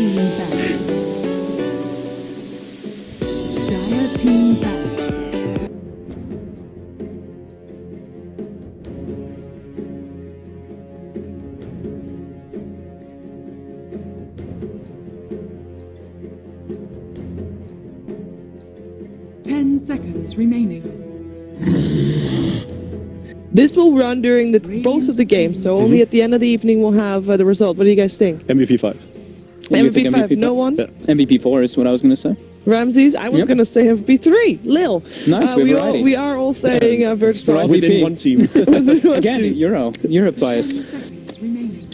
team back. Dire team back. Seconds remaining. This will run during both of the games, so only at the end of the evening we'll have the result. What do you guys think? MVP 5. MVP 5, no one? Yeah. MVP 4 is what I was going to say. Ramses, I was going to say MVP 3. Lil. Nice, we are all saying Virtus Pro. Within one team. Again, Europe biased.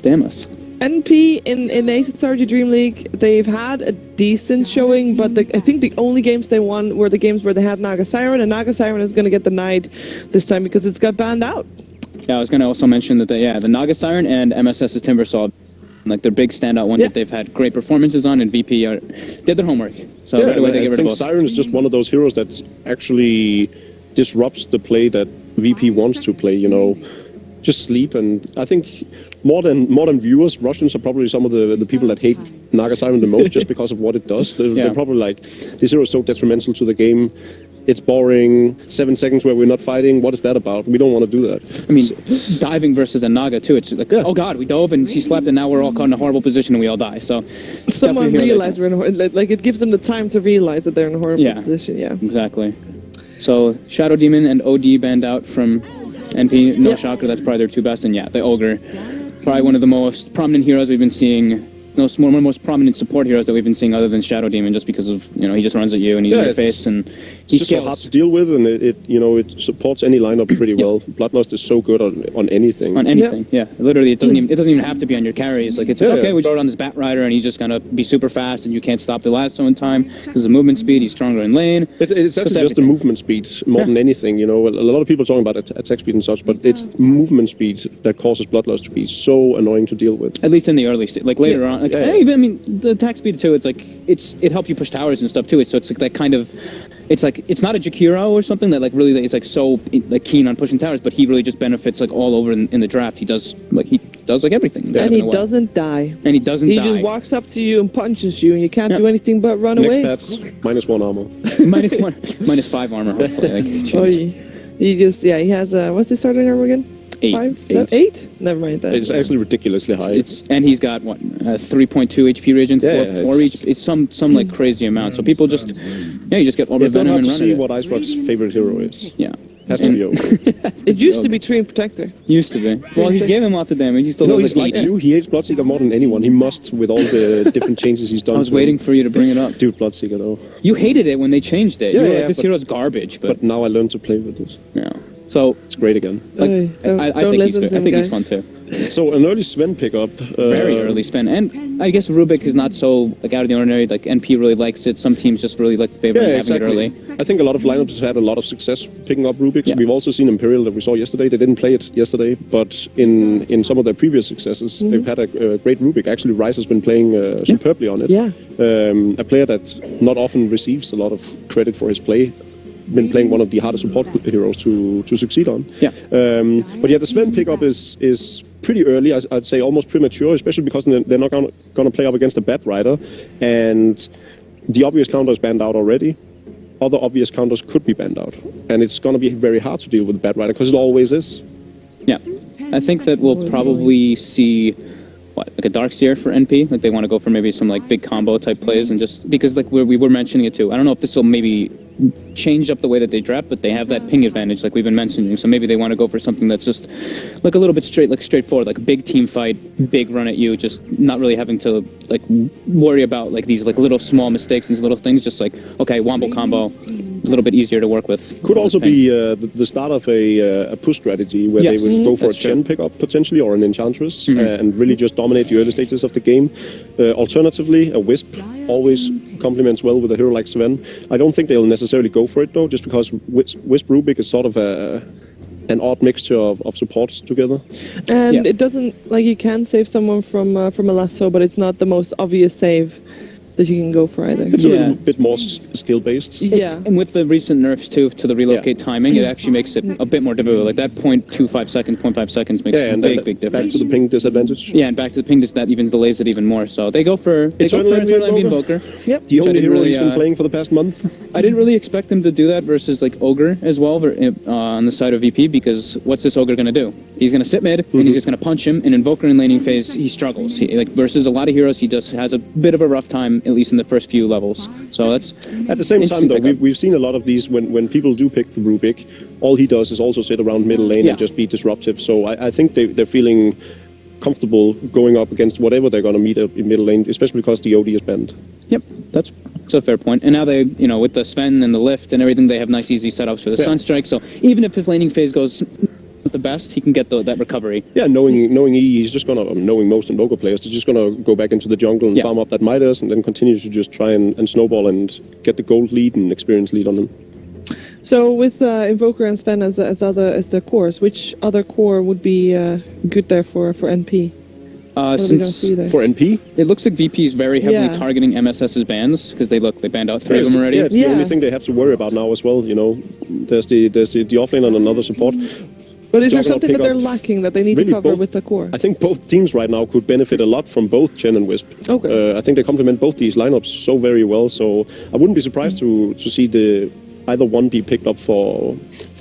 Damn us. NP in ARCANA Dream League, they've had a decent showing, but I think the only games they won were the games where they had Naga Siren, and Naga Siren is going to get denied this time because it's got banned out. Yeah, I was going to also mention that the Naga Siren and MSS's Timbersaw, like their big standout one that they've had great performances on, and VP did their homework. So right away they get rid of both. Siren is just one of those heroes that actually disrupts the play that VP wants to play, you know. Just sleep, and I think more than viewers, Russians are probably some of the people that hate Naga Siren the most just because of what it does. They're probably like, this hero is so detrimental to the game. It's boring. 7 seconds where we're not fighting. What is that about? We don't want to do that. I mean, diving versus a Naga too. It's like, oh god, we dove and she slept, and now we're all caught in a horrible position and we all die. So someone realized we're in a like it gives them the time to realize that they're in a horrible position. Yeah, exactly. So Shadow Demon and OD banned out from NP. No shocker, that's probably their two best. And the Ogre, probably one of the most prominent heroes we've been seeing. One of the most prominent support heroes that we've been seeing, other than Shadow Demon, just because of he just runs at you and he's in your face, and he's just so hard to deal with, and it supports any lineup pretty well. Bloodlust is so good on anything. On anything, literally, it doesn't even have to be on your carries. Like it's okay, we start on this Bat Rider, and he's just gonna be super fast, and you can't stop the lasso in time because of movement speed. He's stronger in lane. It's actually just the movement speed more than anything. You know, a lot of people are talking about attack speed and such, but it's movement speed that causes Bloodlust to be so annoying to deal with. At least in the early stage, like later on. Like, the attack speed too, it's like it helps you push towers and stuff too. So it's like that kind of, it's like it's not a Jakiro or something that like really is like so like keen on pushing towers, but he really just benefits like all over in the draft. He does like everything. And he doesn't die. And he doesn't die. He just walks up to you and punches you, and you can't do anything but run away. Next patch, -1 armor. -5 armor. Hopefully. He has what's his starting armor again? 8. 8? Never mind that. It's actually ridiculously high. And he's got what 3.2 HP regen, 4 each. It's some like crazy amount. So people just you just get all the venom and run. See what Ice Rock's favorite hero is. Yeah. Has to be over. It used to be Tree and Protector. Used to be. Well, he gave him lots of damage. He still does like you. He hates Bloodseeker more than anyone. He must, with all the different changes he's done. I was waiting for you to bring it up. Dude, Bloodseeker though. You hated it when they changed it. You were like, this hero's garbage. But now I learned to play with this. Yeah. So it's great again. Like, I think he's good. I think he's fun too. So an early Sven pickup. Very early Sven, and I guess Rubik is not so like out of the ordinary. Like NP really likes it. Some teams just really like favor having it early. I think a lot of lineups have had a lot of success picking up Rubik's. We've also seen Imperial that we saw yesterday. They didn't play it yesterday, but in some of their previous successes, they've had a great Rubik. Actually, Rice has been playing superbly on it. Yeah. A player that not often receives a lot of credit for his play. Been playing one of the hardest support heroes to succeed on. Yeah. But the Sven pickup is pretty early. I'd say almost premature, especially because they're not gonna play up against a Bat Rider, and the obvious counter is banned out already. Other obvious counters could be banned out, and it's gonna be very hard to deal with the Bat Rider because it always is. Yeah, I think that we'll probably see like a Darkseer for NP. Like they want to go for maybe some like big combo type plays, and just because like we were mentioning it too. I don't know if this will maybe change up the way that they draft, but they have that ping advantage like we've been mentioning, so maybe they want to go for something that's just like a little bit straightforward, like a big team fight, big run at you, just not really having to like worry about like these like little small mistakes and little things, just like okay, wombo combo, a little bit easier to work with. Could also be the start of a push strategy where they would go for a Chen pickup potentially, or an Enchantress, and really just dominate the early stages of the game. Alternatively, a Wisp always complements well with a hero like Sven. I don't think they'll necessarily go for it though, just because Wisp Rubik is sort of an odd mixture of supports together. And it doesn't, like, you can save someone from a lasso, but it's not the most obvious save. that you can go for either. It's a Yeah. little bit more skill-based. Yeah. And with the recent nerfs too to the relocate timing, it actually makes it a bit more difficult. Like that 0.25 seconds, 0.5 seconds makes Yeah, a and big back difference. to the ping disadvantage. Yeah, and back to the ping, that even delays it even more. So they go for Eternal Envy Invoker. Yep. The only didn't hero really, he's been playing for the past month. I didn't really expect them to do that versus like Ogre as well on the side of VP, because what's this Ogre going to do? He's going to sit mid and he's just going to punch him. In Invoker in laning phase, he struggles. Like versus a lot of heroes, he just has a bit of a rough time, at least in the first few levels. So that's At the same time, though, Interesting we've seen a lot of these when people do pick the Rubik, all he does is also sit around middle lane Yeah. and just be disruptive. So I think they're feeling comfortable going up against whatever they're going to meet up in middle lane, especially because the OD is banned. Yep, that's a fair point. And now they, with the Sven and the lift and everything, they have nice, easy setups for the Sunstrike. So even if his laning phase goes not the best, he can get that recovery. Yeah, knowing he's just gonna knowing most Invoker players, they're just gonna go back into the jungle and farm up that Midas, and then continue to just try and snowball and get the gold lead and experience lead on them. So with Invoker and Sven as their cores, which other core would be good there for NP? What are we gonna see there? For NP, It looks like VP is very heavily Yeah. targeting MSS's bans, because they banned out 3 of them already. Yeah, it's the only Yeah. thing they have to worry about now as well. There's the offlane and another support. But is there Juggernaut something that pick they're up. lacking that they need Really to cover both- with the core? I think both teams right now could benefit a lot from both Chen and Wisp. Okay. I think they complement both these lineups so very well. So I wouldn't be surprised to see either one be picked up for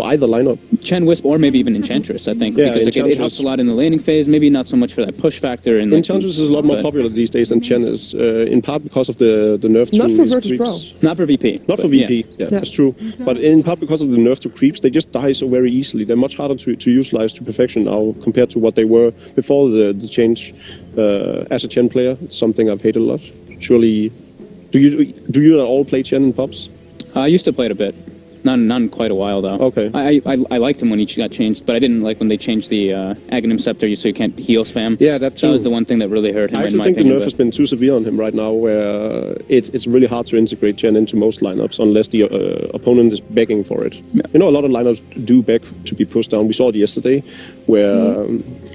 either lineup. Chen, Wisp, or maybe even Enchantress, I think. Yeah, because it Enchantress. helps a lot in the laning phase, maybe not so much for that push factor. And Enchantress is a lot more but popular these days than Chen is, in part because of the nerf Not to for his Virtus Pro. creeps. Not for VP. Not for but VP, yeah, Yeah. that's true. But in part because of the nerf to creeps, they just die so very easily. They're much harder to utilize to perfection now compared to what they were before the change. As a Chen player, it's something I've hated a lot. Surely, do you at all play Chen in pubs? I used to play it a bit. Not in quite a while, though. Okay. I liked him when he got changed, but I didn't like when they changed the Aghanim Scepter so you can't heal spam. Yeah, that too. was the one thing that really hurt him, I in actually my think opinion. the nerf has been too severe on him right now, where it's really hard to integrate Chen into most lineups unless the opponent is begging for it. Yeah. A lot of lineups do beg to be pushed down. We saw it yesterday, where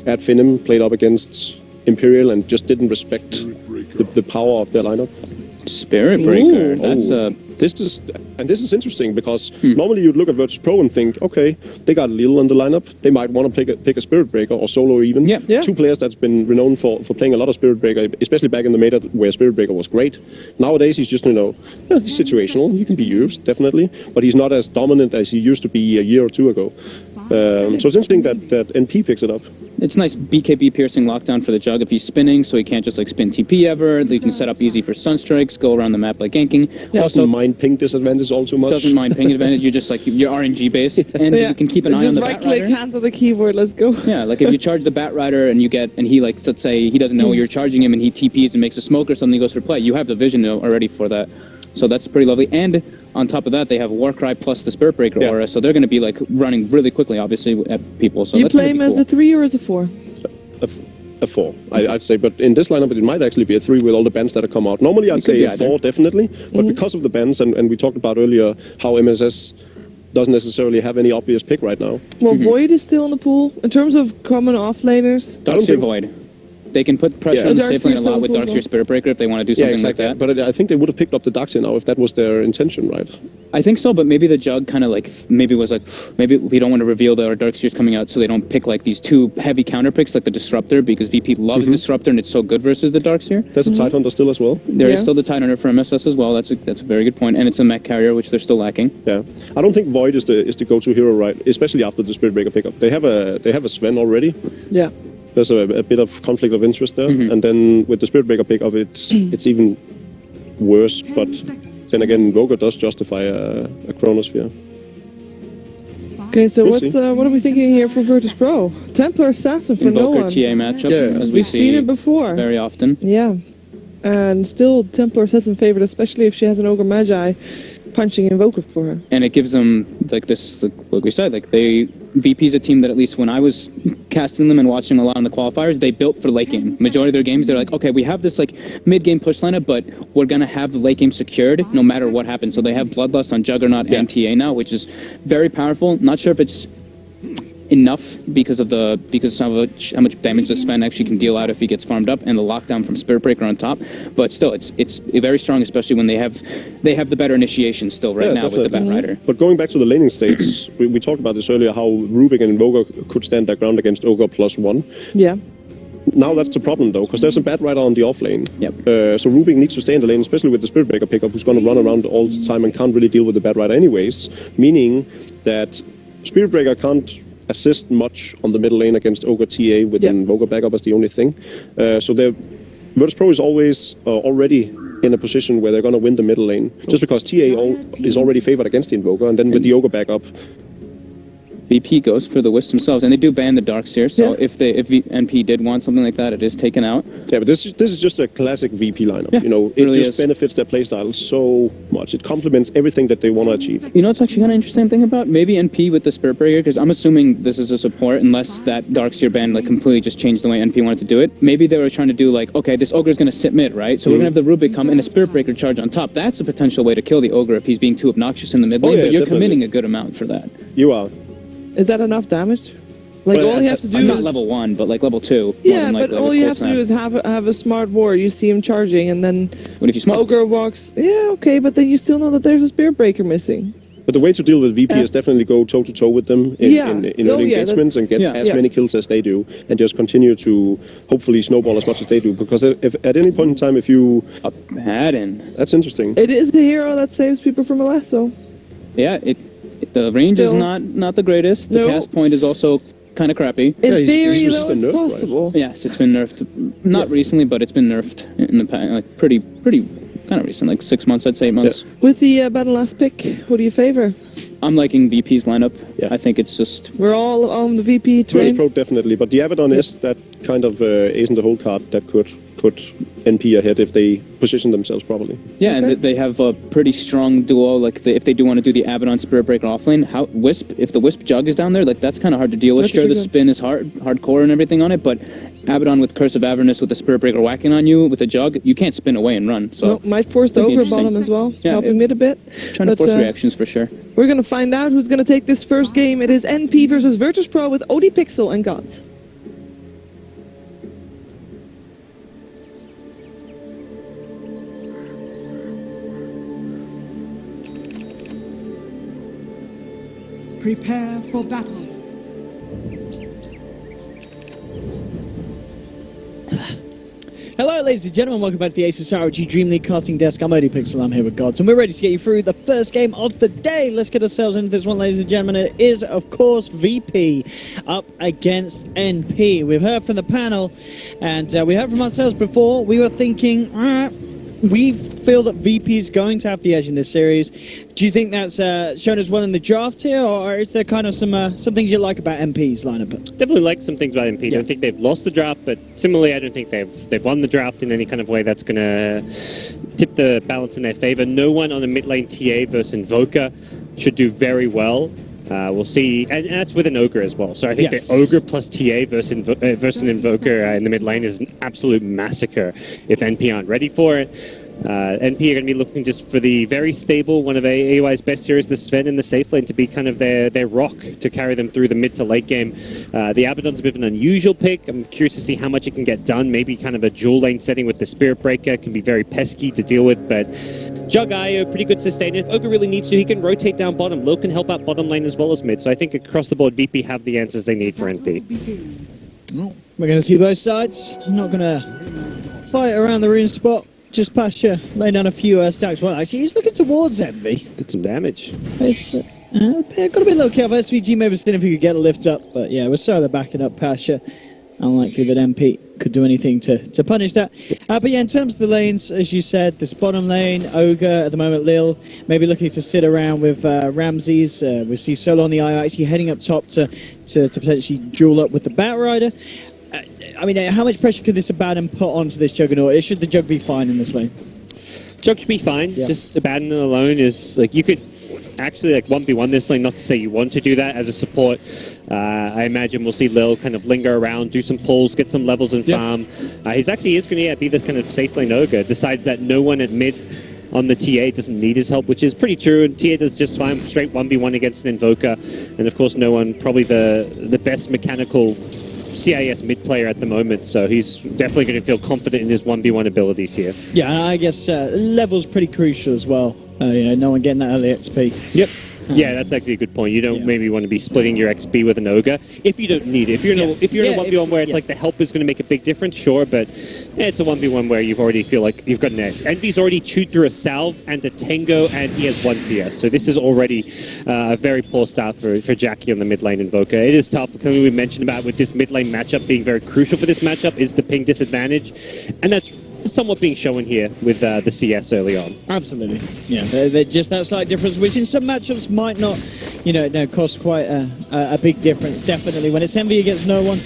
at Finem played up against Imperial and just didn't respect the power of their lineup. Spirit Breaker. That's This is interesting because normally you'd look at Virtus Pro and think, okay, they got Lil on the lineup. They might want to pick a Spirit Breaker or Solo even. Yeah. Yeah. Two players that's been renowned for playing a lot of Spirit Breaker, especially back in the meta where Spirit Breaker was great. Nowadays he's just, he's situational. He can be used, definitely. But he's not as dominant as he used to be a year or two ago. So it's interesting that NP picks it up. It's nice BKB piercing lockdown for the Jug if he's spinning, so he can't just spin TP ever. They can set up easy for Sunstrikes, go around the map like ganking. Doesn't mind ping disadvantage all too much. Doesn't mind ping advantage. You're just you're RNG based, and you can keep an eye on Just the right Bat click, Rider. hands on the keyboard, let's go. Yeah, if you charge the Bat Rider and he let's say he doesn't know you're charging him and he TPs and makes a smoke or something, he goes for play. You have the vision already for that. So that's pretty lovely. And on top of that, they have Warcry plus the Spirit Breaker aura, so they're going to be running really quickly, obviously, at people. So You that's play gonna him be as cool. a 3 or as a 4? A 4, I'd say, but in this lineup it might actually be a 3 with all the bans that have come out. Normally I'd could say be a either. 4 definitely, but because of the bans and we talked about earlier how MSS doesn't necessarily have any obvious pick right now. Well, Void is still in the pool. In terms of common off-laners, Darkseer Void. They can put pressure Yeah. on the Darkseer safe lane a lot with still cool, Darkseer Spirit Breaker if they want to do something like that. But I think they would have picked up the Darkseer now if that was their intention, right? I think so, but maybe the Jug kind of maybe was maybe we don't want to reveal that our Darkseer's coming out, so they don't pick these two heavy counter picks like the Disruptor, because VP loves Disruptor and it's so good versus the Darkseer. There's a Tidehunter still as well. There is Yeah. still the Tidehunter for MSS as well. That's a very good point, and it's a mech carrier, which they're still lacking. Yeah, I don't think Void is the go-to hero, right? Especially after the Spirit Breaker pickup. They have a Sven already. yeah. There's a bit of conflict of interest there, and then with the Spirit Breaker pickup, it's even worse. But then again, Invoker does justify a Chronosphere. Okay, so We'll see. what are we thinking here for Virtus Pro? Templar Assassin for no Invoker one. TA matchup, Yeah. as we We've see seen it before. very often. Yeah. And still Templar Assassin favored, especially if she has an Ogre Magi punching Invoker for her. And it gives them this, like we said, VP's a team that at least when I was casting them and watching a lot on the qualifiers, they built for late game. Majority of their games, they're okay, we have this mid game push lineup, but we're gonna have the late game secured no matter what happens. So they have Bloodlust on Juggernaut and TA now, which is very powerful. Not sure if it's enough because of how much damage the Sven actually can deal out if he gets farmed up, and the lockdown from Spirit Breaker on top. But still, it's very strong, especially when they have the better initiation still right now with the Bat Rider. But going back to the laning states, we talked about this earlier, how Rubik and Invoker could stand their ground against Ogre +1. Yeah. Now that's the problem though, because there's a Bat Rider on the off lane. Yep. So Rubik needs to stay in the lane, especially with the Spirit Breaker pickup, who's going to run around all the time and can't really deal with the Bat Rider anyways. Meaning that Spirit Breaker can't assist much on the middle lane against Ogre TA with Invoker backup as the only thing. So Virtus Pro is always already in a position where they're going to win the middle lane, just because TA is already favored against the Invoker, and then with the Ogre backup, VP goes for the Wisp themselves, and they do ban the Darkseer, so if NP did want something like that, it is taken out. Yeah, but this is just a classic VP lineup. Yeah, you know, it really just benefits their playstyle so much. It complements everything that they want to achieve. You know what's actually kind of interesting thing about? Maybe NP with the Spirit Breaker, because I'm assuming this is a support, unless that Darkseer ban like completely just changed the way NP wanted to do it. Maybe they were trying to do like, okay, this Ogre's going to sit mid, right? So we're going to have the Rubik come and a Spirit Breaker charge on top. That's a potential way to kill the Ogre if he's being too obnoxious in the mid lane, but you're definitely committing a good amount for that. You are. Is that enough damage? Like, all you have to do I'm is... not level 1, but like level 2. Yeah, but all you have to do is have a smart ward. You see him charging, and then what if you smoke? Ogre walks... Yeah, okay, but then you still know that there's a Spirit Breaker missing. But the way to deal with VP is definitely go toe-to-toe with them in early engagements and get as many kills as they do, and just continue to hopefully snowball as much as they do. Because if at any point in time, if you... That's interesting. It is the hero that saves people from a lasso. Yeah, the range is not the greatest. The cast point is also kind of crappy. In theory, though, it's possible. Right? Yes, it's been nerfed. Not recently, but it's been nerfed in the past, like pretty kind of recent, like 6 months, I'd say 8 months. With the Battle Last pick, what do you favor? I'm liking VP's lineup. Yeah. I think it's just... We're all on the VP train? Virtus Pro, definitely. But the Abaddon is that kind of ace in the hole card that could put NP ahead if they position themselves properly. Yeah, and they have a pretty strong duo. Like if they do want to do the Abaddon Spirit Breaker offlane, Wisp, if the Wisp Jug is down there, like that's kind of hard to deal with. Sure, the spin is hardcore and everything on it, but Abaddon with Curse of Avernus with the Spirit Breaker whacking on you with a Jug, you can't spin away and run. So might force the Ogre bottom as well, helping mid a bit. Trying to force reactions for sure. We're going to find out who's going to take this first game. It is NP versus Virtus Pro with OD Pixel and Gods. Prepare for battle. Hello, ladies and gentlemen. Welcome back to the Aces ROG Dream League casting desk. I'm OD Pixel. I'm here with Gods, and we're ready to get you through the first game of the day. Let's get ourselves into this one, ladies and gentlemen. It is, of course, VP up against NP. We've heard from the panel, and we heard from ourselves before. We were thinking, we feel that VP is going to have the edge in this series. Do you think that's shown as well in the draft here, or is there kind of some things you like about NP's lineup? Definitely like some things about NP. I don't think they've lost the draft, but similarly, I don't think they've won the draft in any kind of way that's going to tip the balance in their favor. No one on the mid lane TA versus Invoker should do very well. We'll see, and that's with an Ogre as well. So I think the Ogre plus TA versus an Invoker in the mid lane is an absolute massacre if NP aren't ready for it. NP are going to be looking just for the very stable, one of AOI's best heroes, the Sven in the safe lane, to be kind of their rock to carry them through the mid to late game. The Abaddon's a bit of an unusual pick. I'm curious to see how much it can get done. Maybe kind of a dual lane setting with the Spirit Breaker can be very pesky to deal with, but Jug IO, pretty good sustain. If Ogre really needs to, he can rotate down bottom. Low can help out bottom lane as well as mid. So I think across the board, VP have the answers they need for NP. We're going to see both sides. I'm not going to fight around the rune spot. Just past you, lay down a few stacks. Well, actually, he's looking towards Envy. Did some damage. It's got to be a little careful. SVG maybe seeing if he could get a lift up, but yeah, we're sorry they're backing up past you. Unlikely that MP could do anything to punish that. But yeah, in terms of the lanes, as you said, this bottom lane, Ogre at the moment, Lil, maybe looking to sit around with Ramses. We see Solo on the IO actually heading up top to potentially duel up with the Bat Rider. I mean, how much pressure could this Abaddon put onto this Juggernaut? Should the Jug be fine in this lane? Jug should be fine. Yeah. Just Abaddon alone is, like, you could actually, like, 1v1 this lane, not to say you want to do that as a support. I imagine we'll see Lil kind of linger around, do some pulls, get some levels in farm. He's actually going to be this kind of safe lane Ogre. Decides that no one at mid on the TA, doesn't need his help, which is pretty true. And TA does just fine, straight 1v1 against an Invoker. And of course, no one, probably the best mechanical CIS mid player at the moment, so he's definitely going to feel confident in his 1v1 abilities here. Yeah, and I guess level's pretty crucial as well. No one getting that early XP. Yep. Yeah, that's actually a good point. You don't maybe want to be splitting your XP with an Ogre if you don't need it. If you're in a 1v1 where it's like the help is going to make a big difference, sure, but it's a 1v1 where you already feel like you've got an edge. Envy's already chewed through a Salve and a Tango, and he has 1 CS, so this is already a very poor start for Jackie on the mid lane Invoker. It is tough, because we mentioned about with this mid lane matchup being very crucial for this matchup is the ping disadvantage, and that's somewhat being shown here with the CS early on. Absolutely. Yeah, they're just that slight difference, which in some matchups might not, cost quite a big difference. Definitely, when it's Envy against no one,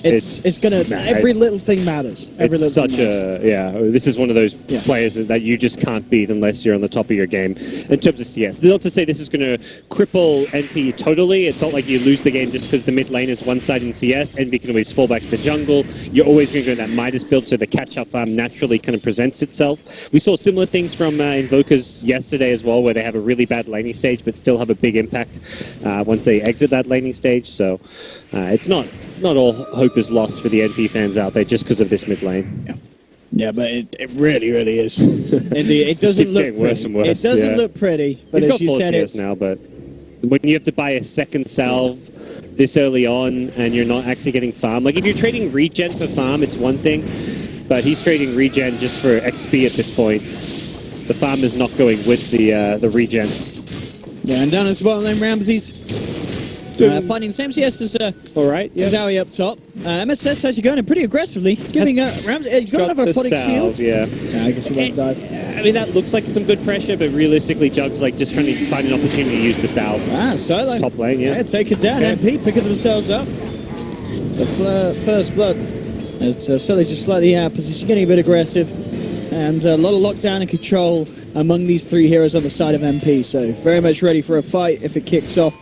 it's gonna every little thing matters. This is one of those players that you just can't beat unless you're on the top of your game in terms of CS. Not to say this is going to cripple NP totally. It's not like you lose the game just because the mid lane is one side in CS. NP can always fall back to the jungle. You're always going to go in that Midas build, so the catch-up farm naturally kind of presents itself. We saw similar things from Invokers yesterday as well, where they have a really bad laning stage but still have a big impact once they exit that laning stage. So it's not all hope is lost for the NP fans out there just because of this mid lane. Yeah, but it really, really is. Indeed, it doesn't look worse and worse. It doesn't look pretty. But He's as got you 4 said, CS now, but when you have to buy a second salve this early on and you're not actually getting farm, like if you're trading regen for farm, it's one thing, but he's trading regen just for XP at this point. The farm is not going with the regen. Yeah, and down as well, then Ramses. Finding Sam CS is Zowie up top. MSS actually going in pretty aggressively, giving Ramses. He's got another photic shield. Yeah, I guess he won't dive. I mean, that looks like some good pressure, but realistically, Jug's like just trying to find an opportunity to use the salve. Solo. Top lane, yeah. Take it down. MP picking themselves up. The first blood. As Sully just slightly out of position, getting a bit aggressive. And a lot of lockdown and control among these 3 heroes on the side of MP. So very much ready for a fight if it kicks off.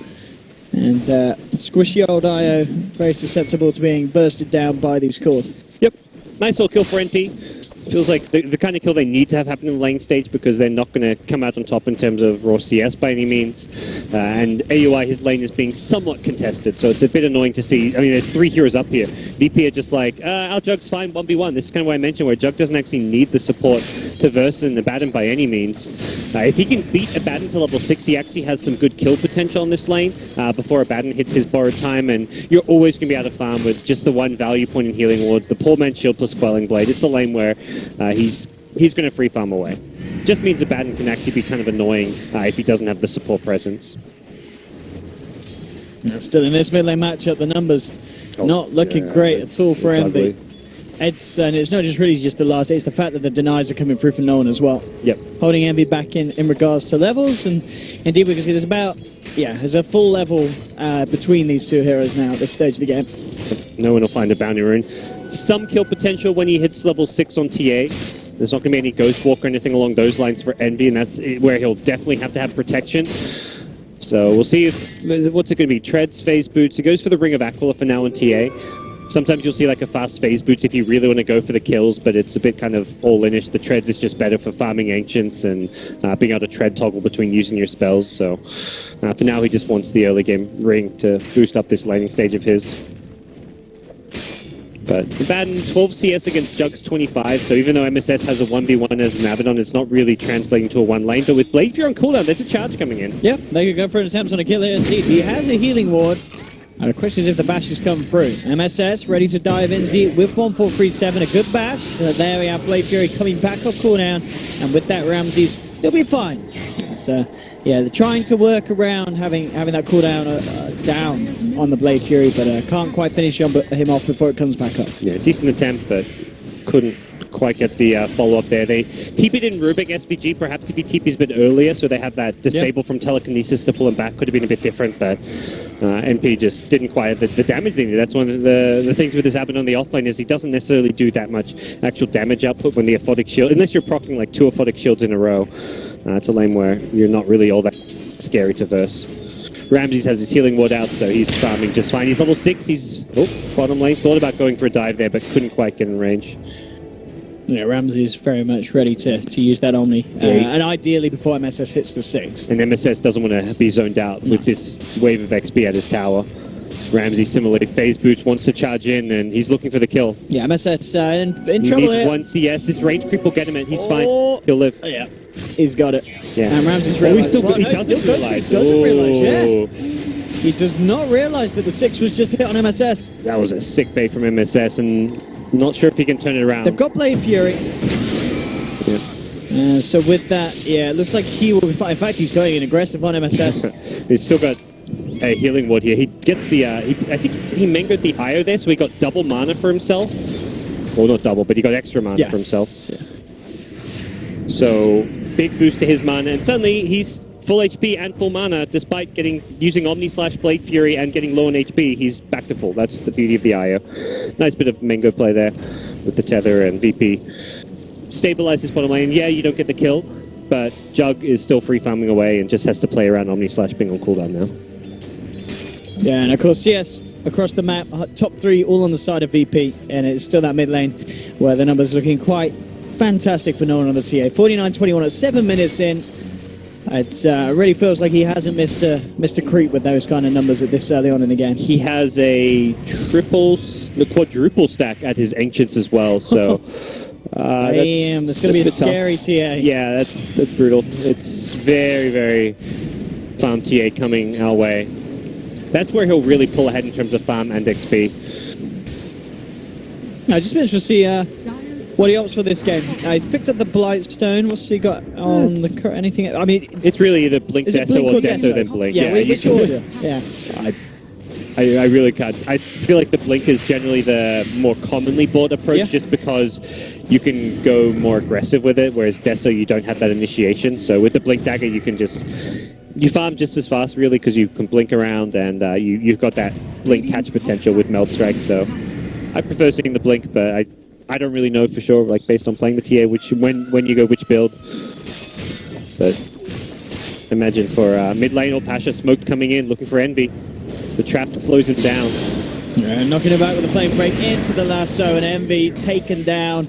And squishy old IO, very susceptible to being bursted down by these cores. Yep. Nice little kill for NP. Feels like the kind of kill they need to have happen in the lane stage because they're not going to come out on top in terms of raw CS by any means. And AUI, his lane is being somewhat contested, so it's a bit annoying to see. I mean, there's 3 heroes up here. VP are just like, our Jug's fine 1v1. This is kind of what I mentioned, where Jug doesn't actually need the support to verse in Abaddon by any means. If he can beat Abaddon to level 6, he actually has some good kill potential on this lane before Abaddon hits his borrowed time, and you're always going to be able to farm with just the 1 value point in Healing Ward, the Poor Man's Shield plus Quelling Blade. It's a lane where he's going to free farm away. Just means Abaddon can actually be kind of annoying if he doesn't have the support presence. Still in this mid lane matchup, the numbers not looking great at all for Envy. It's not just really just the last, it's the fact that the denies are coming through for Nolan as well. Yep. Holding Envy back in regards to levels, and indeed we can see there's a full level between these 2 heroes now at this stage of the game. No one will find a bounty rune. Some kill potential when he hits level 6 on TA. There's not going to be any Ghost Walk or anything along those lines for Envy, and that's where he'll definitely have to have protection. So we'll see what's it going to be. Treads, Phase Boots. He goes for the Ring of Aquila for now on TA. Sometimes you'll see like a fast Phase Boots if you really want to go for the kills, but it's a bit kind of all-inish. The Treads is just better for farming Ancients and being able to tread toggle between using your spells. So for now, he just wants the early game ring to boost up this laning stage of his. But Abaddon, 12 CS against Jug's 25, so even though MSS has a 1v1 as an Abaddon, it's not really translating to a 1 lane. But with Blade Fury on cooldown, there's a charge coming in. Yep, they could go for an attempt on a kill here indeed. He has a healing ward. The question is if the bash has come through. MSS ready to dive in deep with 1437, a good bash. There we have Blade Fury coming back off cooldown, and with that Ramses, he'll be fine. So they're trying to work around having that cooldown down on the Blade Fury, but can't quite finish him off before it comes back up. Yeah, decent attempt, but couldn't quite get the follow-up there. They TP'd in Rubik SPG, perhaps if he TP's a bit earlier, so they have that disable from telekinesis to pull him back. Could have been a bit different, but NP just didn't quite have the damage they needed. That's one of the things with this Abaddon on the offlane is he doesn't necessarily do that much actual damage output when the Aphotic Shield, unless you're proccing like 2 Aphotic Shields in a row. It's a lane where you're not really all that scary to verse. Ramses has his healing ward out, so he's farming just fine. He's level 6, he's bottom lane. Thought about going for a dive there, but couldn't quite get in range. Yeah, Ramsey's very much ready to use that Omni. And ideally before MSS hits the 6. And MSS doesn't want to be zoned out with this wave of XP at his tower. Ramsey similarly, phase boots, wants to charge in, and he's looking for the kill. Yeah, MSS in He trouble needs here. one CS. This range creep will get him, and he's fine. Oh. He'll live. Yeah, he's got it. Yeah. And Ramsey's Oh, realized. he doesn't realize. He doesn't realize, yeah. Oh. He does not realize that the 6 was just hit on MSS. That was a sick bait from MSS, and not sure if he can turn it around. They've got Blade Fury. Yeah. So with that, yeah, it looks like he will be fine. In fact, he's going in aggressive on MSS. He's still got a healing ward here. He gets the, I think he mangoed the IO there, so he got double mana for himself. Well, not double, but he got extra mana for himself. Yeah. So, big boost to his mana, and suddenly he's full HP and full mana, despite using Omni/Blade Fury and getting low on HP, he's back to full. That's the beauty of the IO. Nice bit of mango play there with the tether, and VP stabilize his bottom lane. Yeah, you don't get the kill, but Jug is still free farming away and just has to play around Omni/Bing on cooldown now. Yeah, and of course, CS across the map, top 3 all on the side of VP, and it's still that mid lane where the numbers looking quite fantastic for no one on the TA. 49-21 at 7 minutes in. It really feels like he hasn't missed a creep with those kind of numbers at this early on in the game. He has a quadruple stack at his Ancients as well, so... Damn, that's going to be a scary TA. Yeah, that's brutal. It's very, very farm TA coming our way. That's where he'll really pull ahead in terms of farm and XP. I've just been interested to see what he opts for this game. He's picked up the Blightstone. What's he got on the anything? I mean, it's really either Blink Deso Deso or Deso then Blink. Yeah, which order? Yeah. I really can't. I feel like the Blink is generally the more commonly bought approach just because you can go more aggressive with it, whereas Deso you don't have that initiation. So with the Blink Dagger you can you farm just as fast really because you can blink around and you've got that Blink catch potential with Meld Strike. So I prefer seeing the Blink, but I don't really know for sure, like based on playing the TA, when you go which build. But imagine for mid lane or Pasha, Smoked coming in looking for Envy. The trap slows him down. Yeah, knocking him back with a flame break into the lasso, and Envy taken down.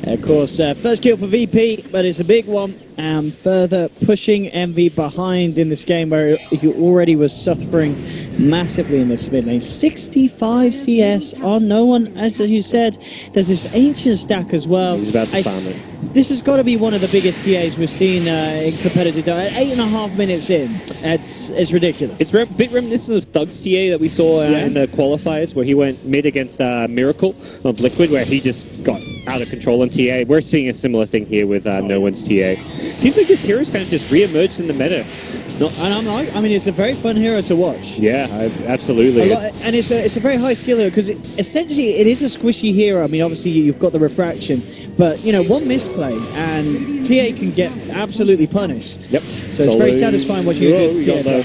Of course, first kill for VP, but it's a big one. And further pushing Envy behind in this game where he already was suffering massively in this mid lane. 65 CS on no one, as you said. There's this Ancient stack as well. He's about to farm it. This has got to be one of the biggest TAs we've seen in competitive Dota. 8.5 minutes in, it's ridiculous. It's a bit reminiscent of Thug's TA that we saw in the qualifiers, where he went mid against Miracle of Liquid, where he just got out of control on TA. We're seeing a similar thing here with no one's TA. Seems like this hero's kind of just re-emerged in the meta. And I'm like, I mean, it's a very fun hero to watch. Yeah, absolutely. And it's a very high skill hero because essentially it is a squishy hero. I mean, obviously you've got the refraction, but you know, one misplay and TA can get absolutely punished. Yep. So it's very satisfying watching a good TA.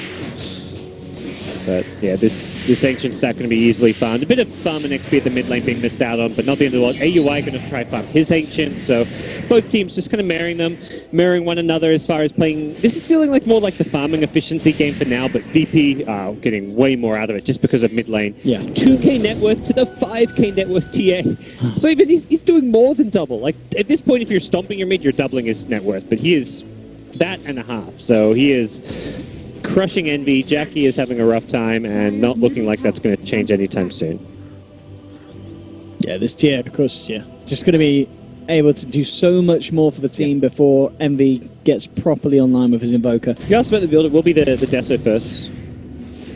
But yeah, this Ancient stack going to be easily farmed. A bit of farm and XP at the mid lane being missed out on, but not the end of the world. AUI going to try farm his Ancients, so both teams just kind of mirroring one another as far as playing. This is feeling like more like the farming efficiency game for now, but VP getting way more out of it just because of mid lane. Yeah. 2k net worth to the 5k net worth TA. So even he's doing more than double. Like at this point, if you're stomping your mid, you're doubling his net worth, but he is that and a half. So he is crushing Envy. Jackie is having a rough time and not looking like that's going to change anytime soon. Yeah, this TA, of course, just going to be able to do so much more for the team before Envy gets properly online with his Invoker. You asked about the build. It will be the Deso first.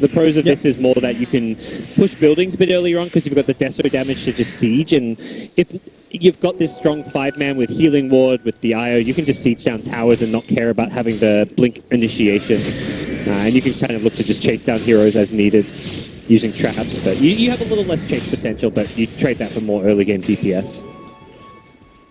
The pros of this is more that you can push buildings a bit earlier on because you've got the Deso damage to just siege, and if you've got this strong 5-man with healing ward, with the IO, you can just siege down towers and not care about having the blink initiation. And you can kind of look to just chase down heroes as needed using traps. But you have a little less chase potential, but you trade that for more early game DPS.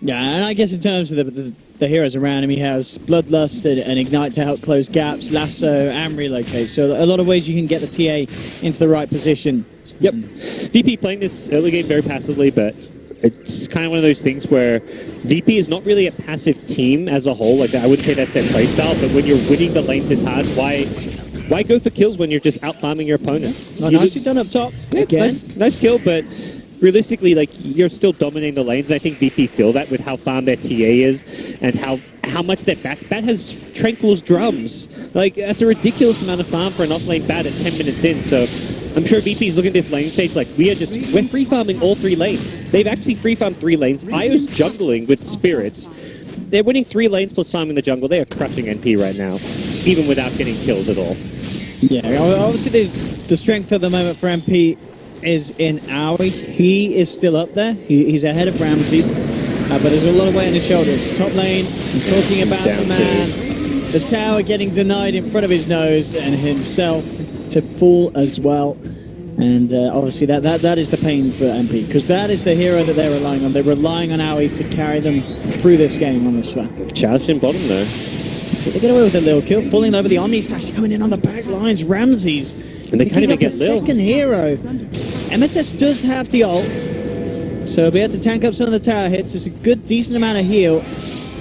Yeah, and I guess in terms of the heroes around him, he has Bloodlust and Ignite to help close gaps, Lasso and Relocate. So a lot of ways you can get the TA into the right position. Yep. VP playing this early game very passively, but it's kind of one of those things where VP is not really a passive team as a whole. Like I wouldn't say that's their playstyle, but when you're winning the lanes this hard, why go for kills when you're just out farming your opponents? Oh, nicely done up top. Yeah, it's nice kill, but realistically, like, you're still dominating the lanes. I think VP feel that with how farm their TA is and how much their bat has Tranquil's drums. Like, that's a ridiculous amount of farm for an off-lane bat at 10 minutes in, so I'm sure VP's looking at this lane stage like, we're free farming all 3 lanes. They've actually free farmed 3 lanes. IO's jungling with spirits. They're winning 3 lanes plus farming the jungle. They are crushing NP right now, even without getting kills at all. Yeah, obviously the strength at the moment for MP is in Aoi. He is still up there. He's ahead of Ramses. But there's a lot of weight on his shoulders. Top lane, I'm talking about the man. The tower getting denied in front of his nose and himself to fall as well. And obviously that is the pain for MP, because that is the hero that they're relying on. They're relying on Aoi to carry them through this game on this one. Charged in bottom though. They get away with a little kill, falling over the Omni Slash, coming in on the back lines. Ramses. And they can't even get Lil. Second hero. MSS does have the ult, so we'll be able to tank up some of the tower hits. It's a good, decent amount of heal,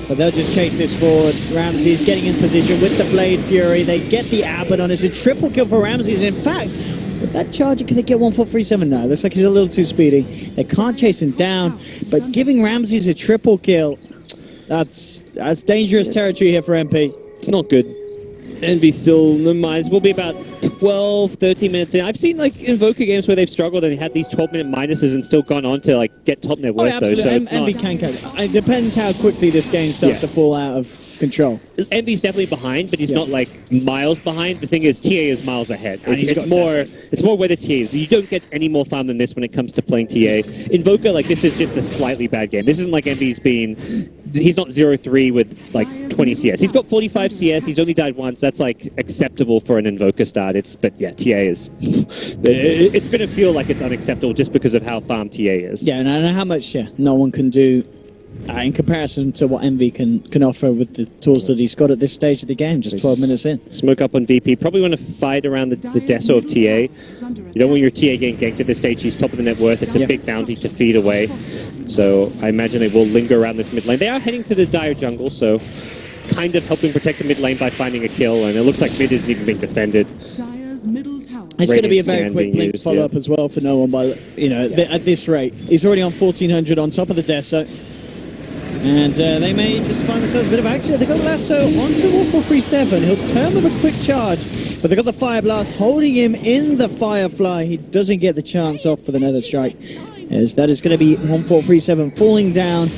but they'll just chase this forward. Ramses getting in position with the Blade Fury. They get the Abaddon. It's a triple kill for Ramses. In fact, with that charger, can they get 1-4-3-7 now? Looks like he's a little too speedy. They can't chase him down, but giving Ramses a triple kill, that's dangerous territory here for MP. It's not good. NB still minus. We'll be about 12, 13 minutes in. I've seen like Invoker games where they've struggled and had these 12-minute minuses and still gone on to like get top net worth though. So it's NB can catch. It depends how quickly this game starts to fall out of control. NB's definitely behind, but he's not like miles behind. The thing is, TA is miles ahead. It's more where the TA is. You don't get any more farm than this when it comes to playing TA. Invoker, like, this is just a slightly bad game. This isn't like NB's been. He's not 0-3 with like 20 CS. He's got 45 CS. He's only died once. That's like acceptable for an Invoker start. But yeah, TA is. It's going to feel like it's unacceptable just because of how farm TA is. Yeah, and I know how much no one can do in comparison to what MV can offer with the tools that he's got at this stage of the game, just 12 minutes in. Smoke up on VP. Probably want to fight around the deso of TA. You don't want your TA getting ganked at this stage. He's top of the net worth. It's a big bounty to feed away. So I imagine they will linger around this mid lane. They are heading to the Dire jungle, so kind of helping protect the mid lane by finding a kill, and it looks like mid isn't even being defended. Dire's middle tower. It's going to be a very quick blink follow-up as well for no one, by at this rate. He's already on 1400 on top of the deso. And they may just find themselves a bit of action. They've got Lasso onto 1437. He'll turn with a quick charge, but they've got the Fire Blast holding him in the Firefly. He doesn't get the chance off for the Nether Strike. As that is going to be 1437 falling down.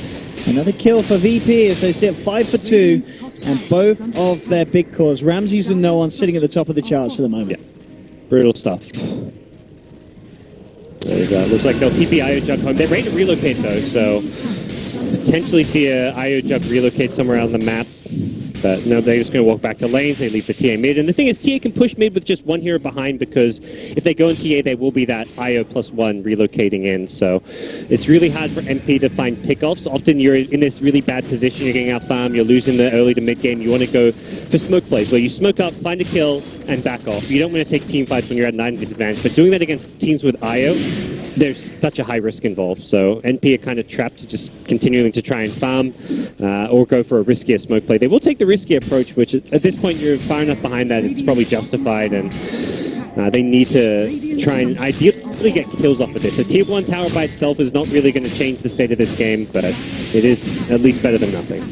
Another kill for VP as they sit 5 for 2. And both of their big cores, Ramses and No One, sitting at the top of the charts for the moment. Yeah. Brutal stuff. There you go. Looks like they'll keep the IO Jug home. They're ready to relocate though, so potentially see a IO Jug relocate somewhere on the map. But no, they're just going to walk back to lanes. They leave the TA mid. And the thing is, TA can push mid with just one hero behind, because if they go in TA, they will be that IO +1 relocating in. So it's really hard for MP to find pickoffs. Often you're in this really bad position. You're getting out farm. You're losing the early to mid game. You want to go for smoke plays, where you smoke up, find a kill, and back off. You don't want to take team fights when you're at 9 disadvantage. But doing that against teams with IO, there's such a high risk involved. So NP are kind of trapped to just continuing to try and farm or go for a riskier smoke play. They will take the risky approach, which at this point you're far enough behind that it's probably justified, and they need to try and ideally get kills off of this. A tier 1 tower by itself is not really going to change the state of this game, but it is at least better than nothing.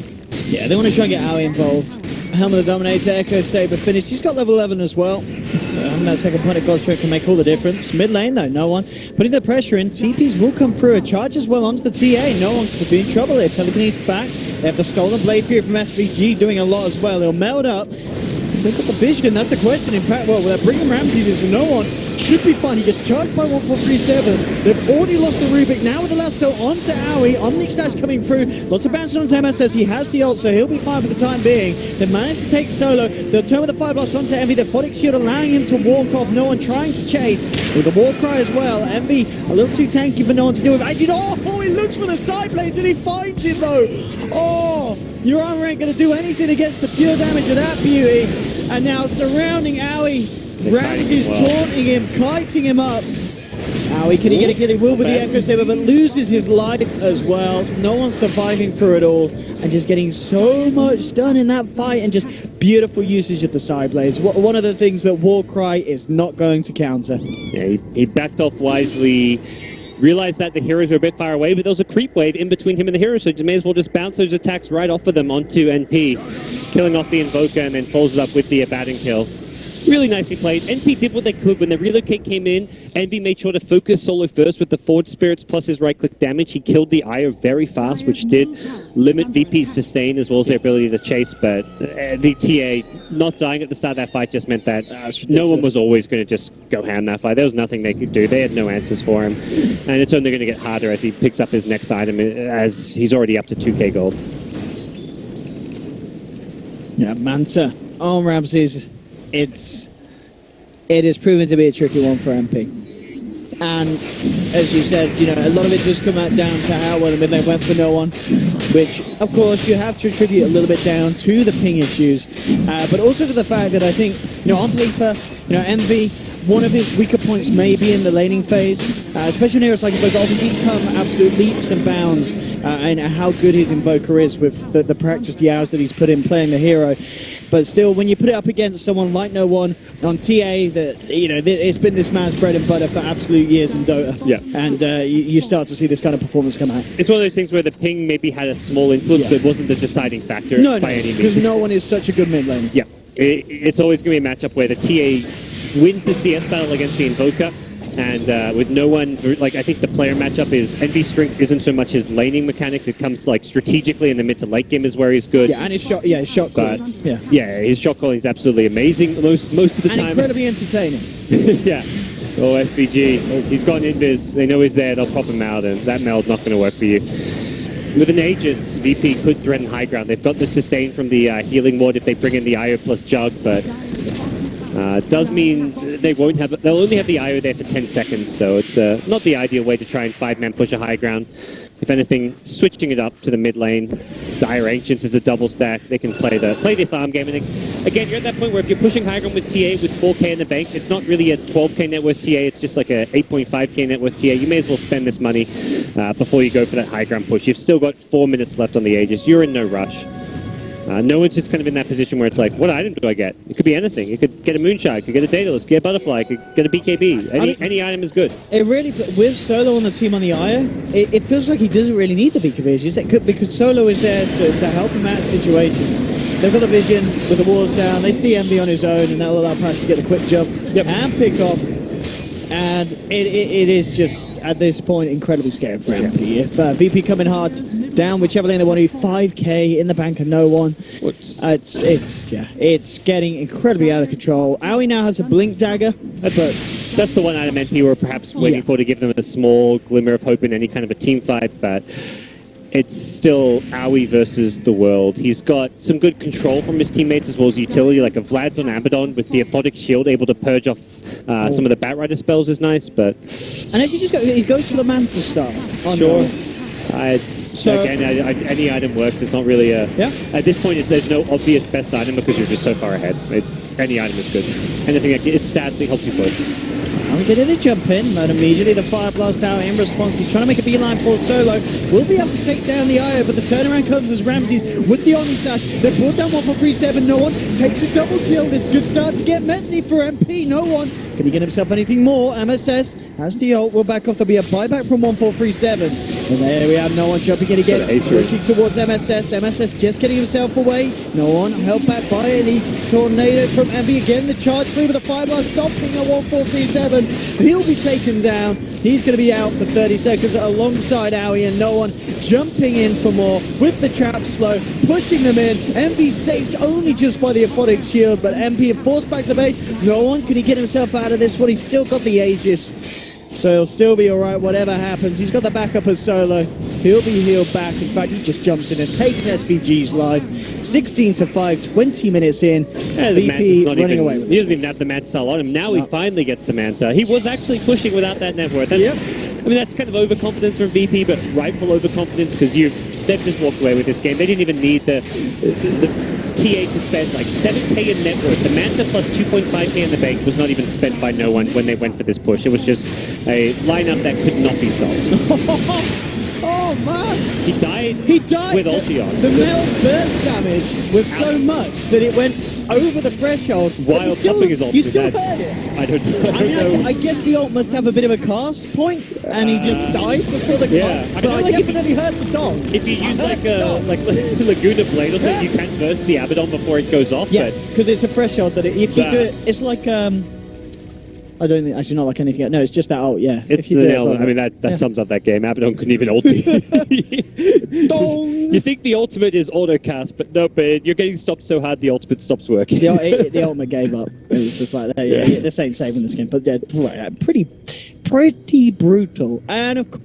Yeah, they want to try and get Aoi involved. Helm of the Dominator, Echo Saber finished. He's got level 11 as well. That second point of Godstrike can make all the difference. Mid lane though, No One putting the pressure in. TPs will come through. A charge as well onto the TA. No One could be in trouble here. Telekinesis back. They have the stolen Blade Fury from SVG doing a lot as well. They'll meld up. They've got the vision, that's the question. In fact, well, they're bringing Ramses in, so No One should be fine. He gets charged by 1437. They've already lost the Rubik. Now with the lasso onto Aoi. Omnic Slash coming through. Lots of bounce onto MSS. He has the ult, so he'll be fine for the time being. They've managed to take solo. They'll turn with the Fire Blast onto Envy. The Photic Shield allowing him to walk off. No One trying to chase. With the War Cry as well. Envy a little too tanky for No One to deal with. He looks for the side blades and he finds it though. Oh, your armor ain't going to do anything against the pure damage of that beauty. And now surrounding Aoi. Ramses taunting him, kiting him up. Aoi, can he get a kill? He will with the Echo Saber, but loses his life as well. No One surviving through it all, and just getting so much done in that fight, and just beautiful usage of the side blades. One of the things that Warcry is not going to counter. Yeah, he backed off wisely. realized that the heroes were a bit far away, but there was a creep wave in between him and the heroes, so you may as well just bounce those attacks right off of them onto NP, killing off the Invoker, and then follows up with the Abaddon kill. Really nicely played. NP did what they could. When the relocate came in, Envy made sure to focus solo first with the forward spirits plus his right-click damage. He killed the Io very fast, which did limit VP's sustain as well as their ability to chase, but the TA not dying at the start of that fight just meant that no one was always going to just go ham that fight. There was nothing they could do. They had no answers for him, and it's only going to get harder as he picks up his next item, as he's already up to 2k gold. Yeah, Manta on Ramses. It is proven to be a tricky one for MP. And as you said, you know, a lot of it does come out down to how well the mid lane went for no one, which of course you have to attribute a little bit down to the ping issues, but also to the fact that I think, you know, on paper, you know, Envy, one of his weaker points may be in the laning phase, especially when heroes like Invoker. Obviously, he's come absolute leaps and bounds in how good his Invoker is with the practice, the hours that he's put in playing the hero. But still, when you put it up against someone like no one on TA, that, you know, it's been this man's bread and butter for absolute years in Dota. Yeah. And you start to see this kind of performance come out. It's one of those things where the ping maybe had a small influence, but it wasn't the deciding factor by any means. Because no one is such a good mid lane. Yeah, it's always going to be a matchup where the TA wins the CS battle against the Invoker, and with no one, like, I think the player matchup is Envy's strength isn't so much his laning mechanics. It comes like strategically in the mid to late game is where he's good. Yeah, and his shot, his shot calling. Yeah, his shot calling is absolutely amazing most of the and time. Incredibly entertaining. Yeah. Oh, SVG, he's got an invis. They know he's there. They'll pop him out, and that meld's not going to work for you. With an Aegis, VP could threaten high ground. They've got the sustain from the healing ward if they bring in the IO plus Jug, but does mean they won't have. They'll only have the IO there for 10 seconds, so it's not the ideal way to try and 5-man push a high ground. If anything, switching it up to the mid lane. Dire Ancients is a double stack. They can play the farm game. And again, you're at that point where if you're pushing high ground with TA with 4k in the bank, it's not really a 12k net worth TA. It's just like a 8.5k net worth TA. You may as well spend this money before you go for that high ground push. You've still got 4 minutes left on the Aegis. You're in no rush. No one's just kind of in that position where it's like, what item do I get? It could be anything. You could get a Moonshot, you could get a Daedalus, get a Butterfly, you could get a BKB. Any item is good. It really, with Solo on the team on the IO, it feels like he doesn't really need the BKBs, because Solo is there to help him out in situations. They've got the vision with the walls down, they see Envy on his own, and that will allow Prax to get the quick jump and pick off. And it is just, at this point, incredibly scary for MP. If VP coming hard down, whichever lane they want to, 5k in the bank and no one. It's getting incredibly out of control. Aoi now has a Blink Dagger, but that's the one item MP were perhaps waiting for to give them a small glimmer of hope in any kind of a team fight, but it's still Aoi versus the world. He's got some good control from his teammates as well as utility, like a Vlad's on Abaddon with the Aphotic Shield, able to purge off some of the Batrider spells is nice, but... And as you just go, he goes for the Mansa style. Sure. Again, any item works. It's not really a... Yeah. At this point, there's no obvious best item because you're just so far ahead. Any item is good. Anything, it's stats that helps you push. We get in a jump in, but immediately the Fire Blast out in response. He's trying to make a beeline for Solo. Will be able to take down the IO, but the turnaround comes as Ramses with the Omni Slash. They've brought down 1-4-3-7. No one takes a double kill. This is a good start to get Metzi for MP. No one. Can he get himself anything more? MSS has the ult. Will back off. There'll be a buyback from 1-4-3-7. And there we have no one jumping in again. Pushing towards MSS. MSS just getting himself away. No one held back by any tornado from Envy. Again, the charge through with the Fire Blast stopping a 1-4-3-7. He'll be taken down. He's going to be out for 30 seconds alongside Aoi, and no one jumping in for more with the trap slow, pushing them in. MP saved only just by the Aphotic Shield, but MP forced back the base. No one can he get himself out of this one. He's still got the Aegis, so he'll still be alright whatever happens. He's got the backup as Solo. He'll be healed back. In fact, he just jumps in and takes SVG's life. 16-5, 20 minutes in. VP running away with it. He doesn't even have the Manta style on him. Now he finally gets the Manta. He was actually pushing without that network. I mean, that's kind of overconfidence from VP, but rightful overconfidence because they've just walked away with this game. They didn't even need the TA to spend like 7k in net worth. The Manta plus 2.5k in the bank was not even spent by no one when they went for this push. It was just a lineup that could not be stopped. Oh man! He died. He died. with ulti on. The male burst damage was so much that it went over the threshold. but While you still, topping his ult you with still that. heard it. I don't I know. mean, I guess the ult must have a bit of a cast point, and he just died before the yeah. cast. I But feel I like if definitely heard the dog. If you use I like heard the dog. Laguna Blade or something, you can burst the Abaddon before it goes off. Yeah, But because it's a threshold that if you That- do it, it's like I don't think actually not like anything else. No, it's just that ult. Yeah, it's if you the do it nail. above I mean, it. that Yeah. sums up that game. Abaddon couldn't even ulti. Dong! You think the ultimate is auto cast, but nope. You're getting stopped so hard the ultimate stops working. The ultimate gave up. It was just like, yeah, this ain't saving this game. But yeah, pretty brutal. And of course.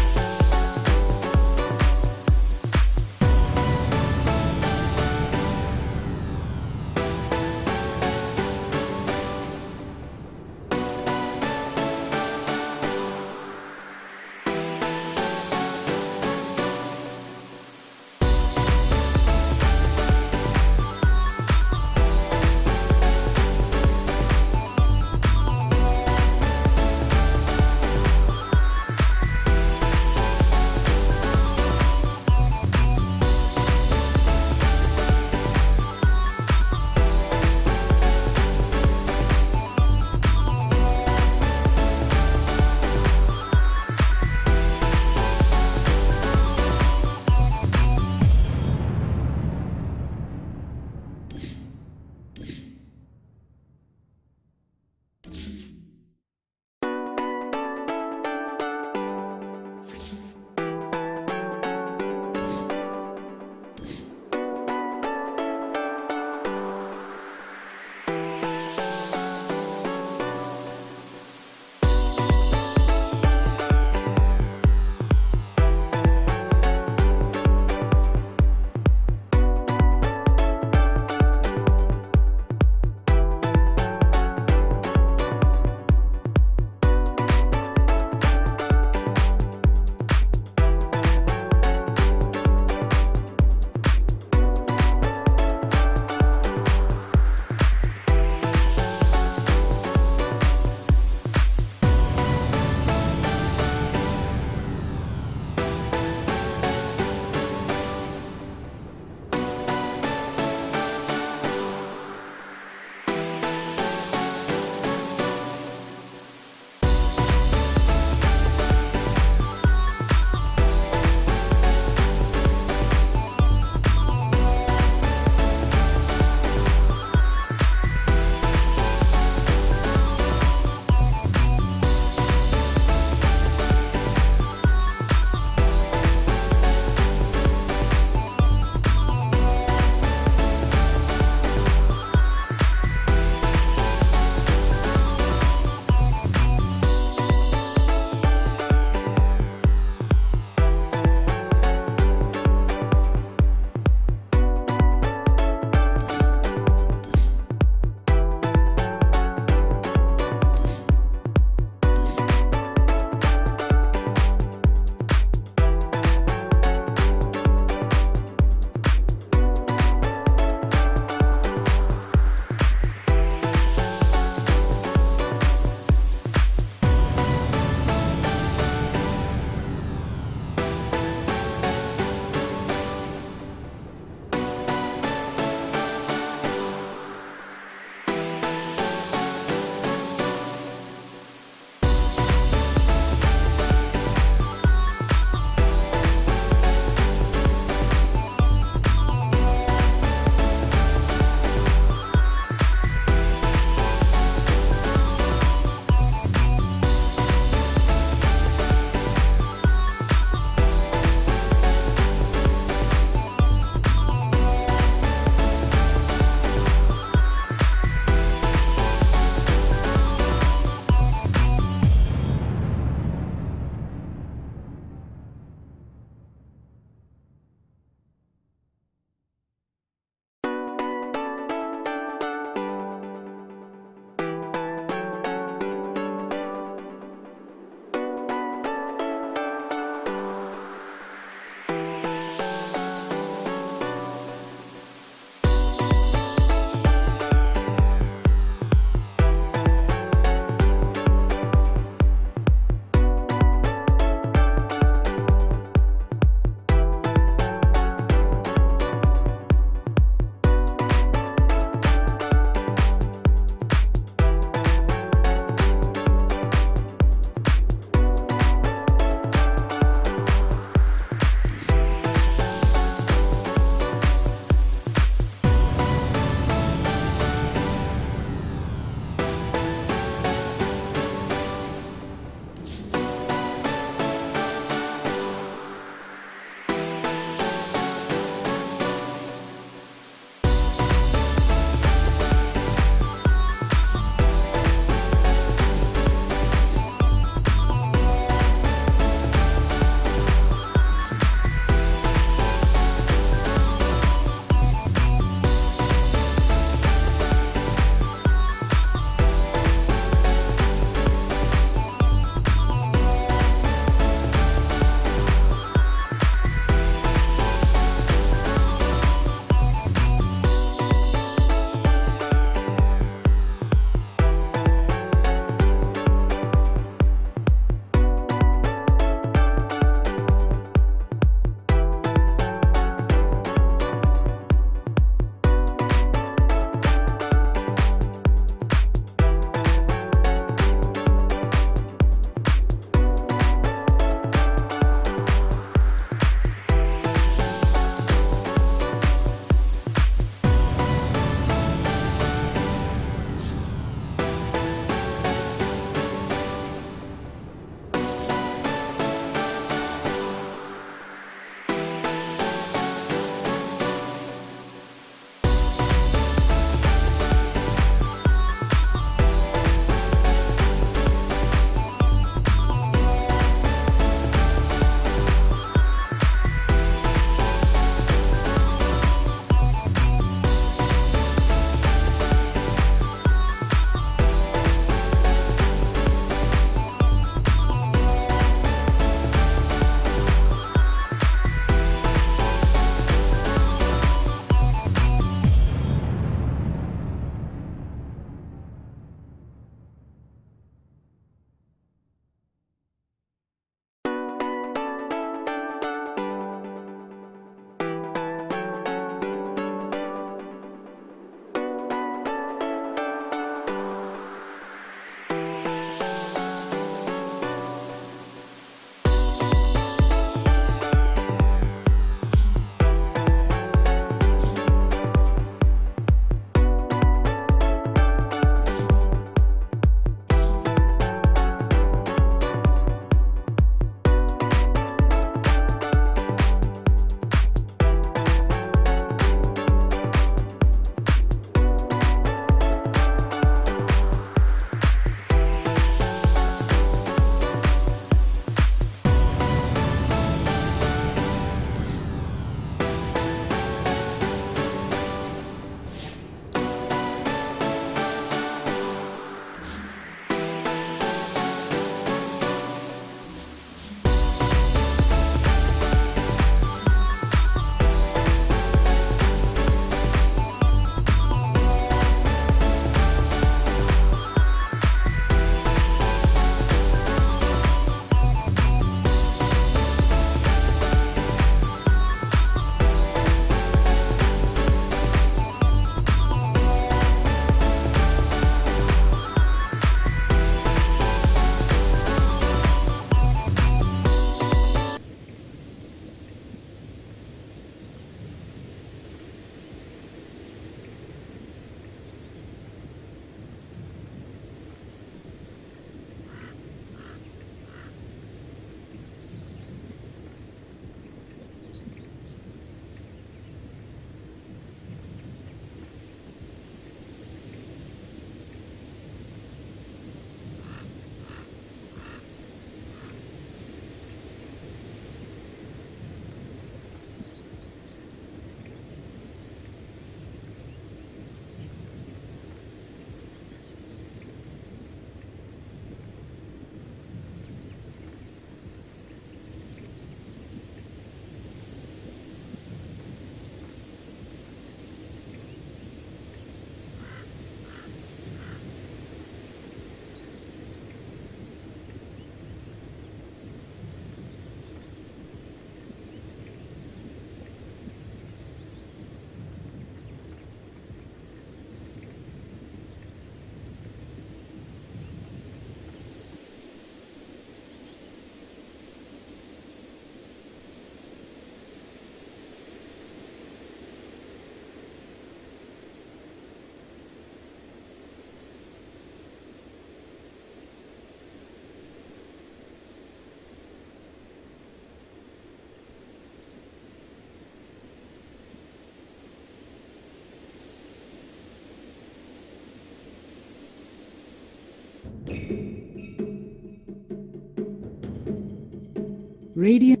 Radiant.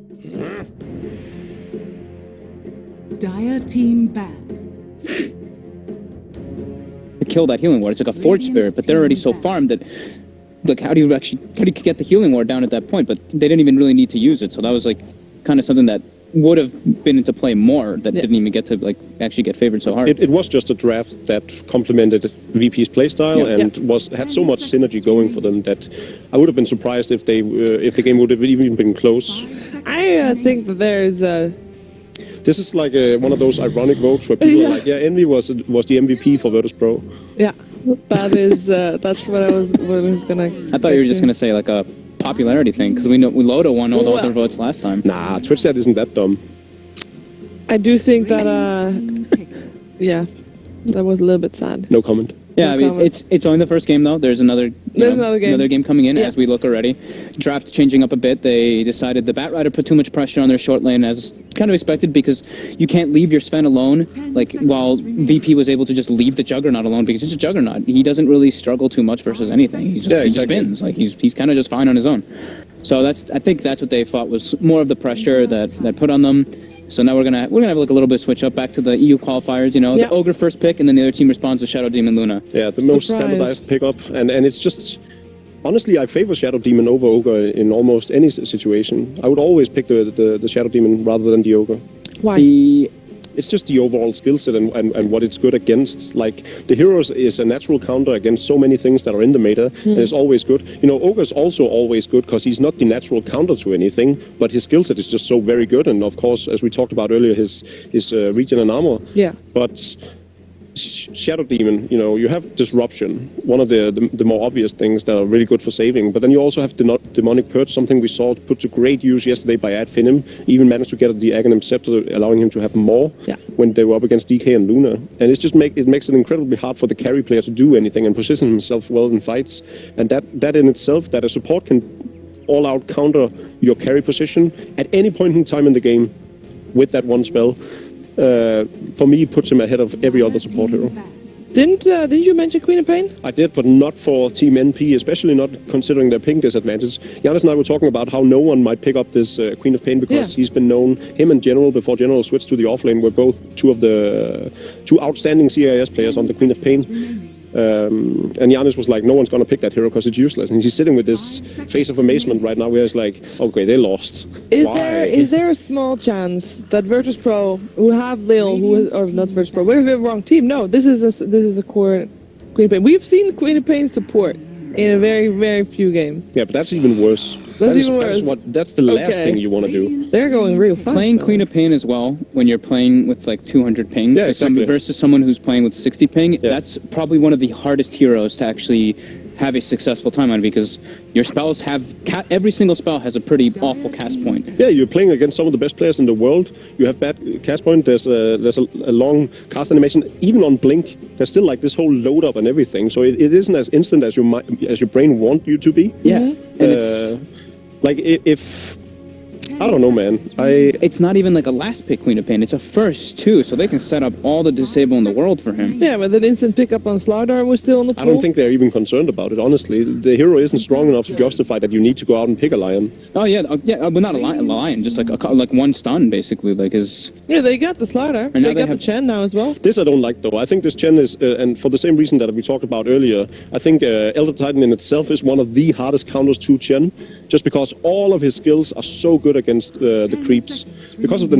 Dire team ban. To kill that healing ward, it's like a Forge Spirit, but they're already so farmed that, like, how do you get the healing ward down at that point? But they didn't even really need to use it, so that was like kind of something that would have been into play more, that didn't even get to like actually get favored so hard. It was just a draft that complemented VP's playstyle and had so much synergy going for them that I would have been surprised if the game would have even been close. I think that there's This is like one of those ironic votes where people are like, yeah, Envy was the MVP for Virtus Pro. Yeah, that is that's what I was gonna. I thought you were just gonna say like a popularity thing, because we know Loda won all the other votes last time. Nah, Twitch chat isn't that dumb. I do think that yeah, that was a little bit sad. No comment. Yeah, I mean, it's only the first game though. There's another another game coming in as we look already. Draft changing up a bit. They decided the Batrider put too much pressure on their short lane, as kind of expected, because you can't leave your Sven alone. Like, while VP was able to just leave the Juggernaut alone because it's a Juggernaut. He doesn't really struggle too much versus anything. He just spins. Like, he's kind of just fine on his own. So I think that's what they thought was more of the pressure that put on them. So now we're gonna have like a little bit of switch up back to the EU qualifiers. You know, the Ogre first pick, and then the other team responds with Shadow Demon Luna. Yeah, the most standardized pickup, and it's just honestly, I favor Shadow Demon over Ogre in almost any situation. I would always pick the Shadow Demon rather than the Ogre. Why? It's just the overall skill set and what it's good against. Like, the Heroes is a natural counter against so many things that are in the meta, and it's always good. You know, Ogre's also always good because he's not the natural counter to anything, but his skill set is just so very good. And of course, as we talked about earlier, his regen and armor. Yeah. But Shadow Demon, you know, you have Disruption, one of the more obvious things that are really good for saving, but then you also have Demonic Purge, something we saw put to great use yesterday by Finem, even managed to get the Aghanim Scepter, allowing him to have more when they were up against DK and Luna. And it's just makes it incredibly hard for the carry player to do anything and position himself well in fights. And that in itself, that a support can all-out counter your carry position at any point in time in the game with that one spell, for me, puts him ahead of every other support hero. Didn't you mention Queen of Pain? I did, but not for Team NP, especially not considering their ping disadvantage. Giannis and I were talking about how no one might pick up this Queen of Pain because he's been known, him and General, before General switched to the offlane, were both two outstanding CIS players on the Queen of Pain. And Giannis was like, no one's going to pick that hero because it's useless. And he's sitting with this face of amazement right now where he's like, okay, they lost. Is there a small chance that Virtus Pro, who have Lil, or not Virtus Pro, we're the wrong team. No, this is a core Queen of Pain. We've seen Queen of Pain support in a very, very few games. Yeah, but that's even worse. That's the last thing you want to do. They're going real fast. Playing Queen of Pain as well, when you're playing with like 200 ping versus someone who's playing with 60 ping, that's probably one of the hardest heroes to actually have a successful time on, because your spells have every single spell has a pretty awful cast point. Yeah, you're playing against some of the best players in the world. You have bad cast point. There's a long cast animation. Even on Blink, there's still like this whole load up and everything. So it isn't as instant as your brain want you to be. Yeah, and it's like if I don't know, man. It's not even like a last pick Queen of Pain. It's a first too, so they can set up all the disable in the world for him. Yeah, but that instant pickup on Slardar was still on the pool. I don't think they're even concerned about it, honestly. The hero isn't strong enough to justify that you need to go out and pick a lion. Oh yeah, but not a lion, just like one stun basically, like his. Yeah, they got the Slardar. And they got the Chen now as well. This I don't like though. I think this Chen is, and for the same reason that we talked about earlier, I think Elder Titan in itself is one of the hardest counters to Chen, just because all of his skills are so good against the creeps. Because of the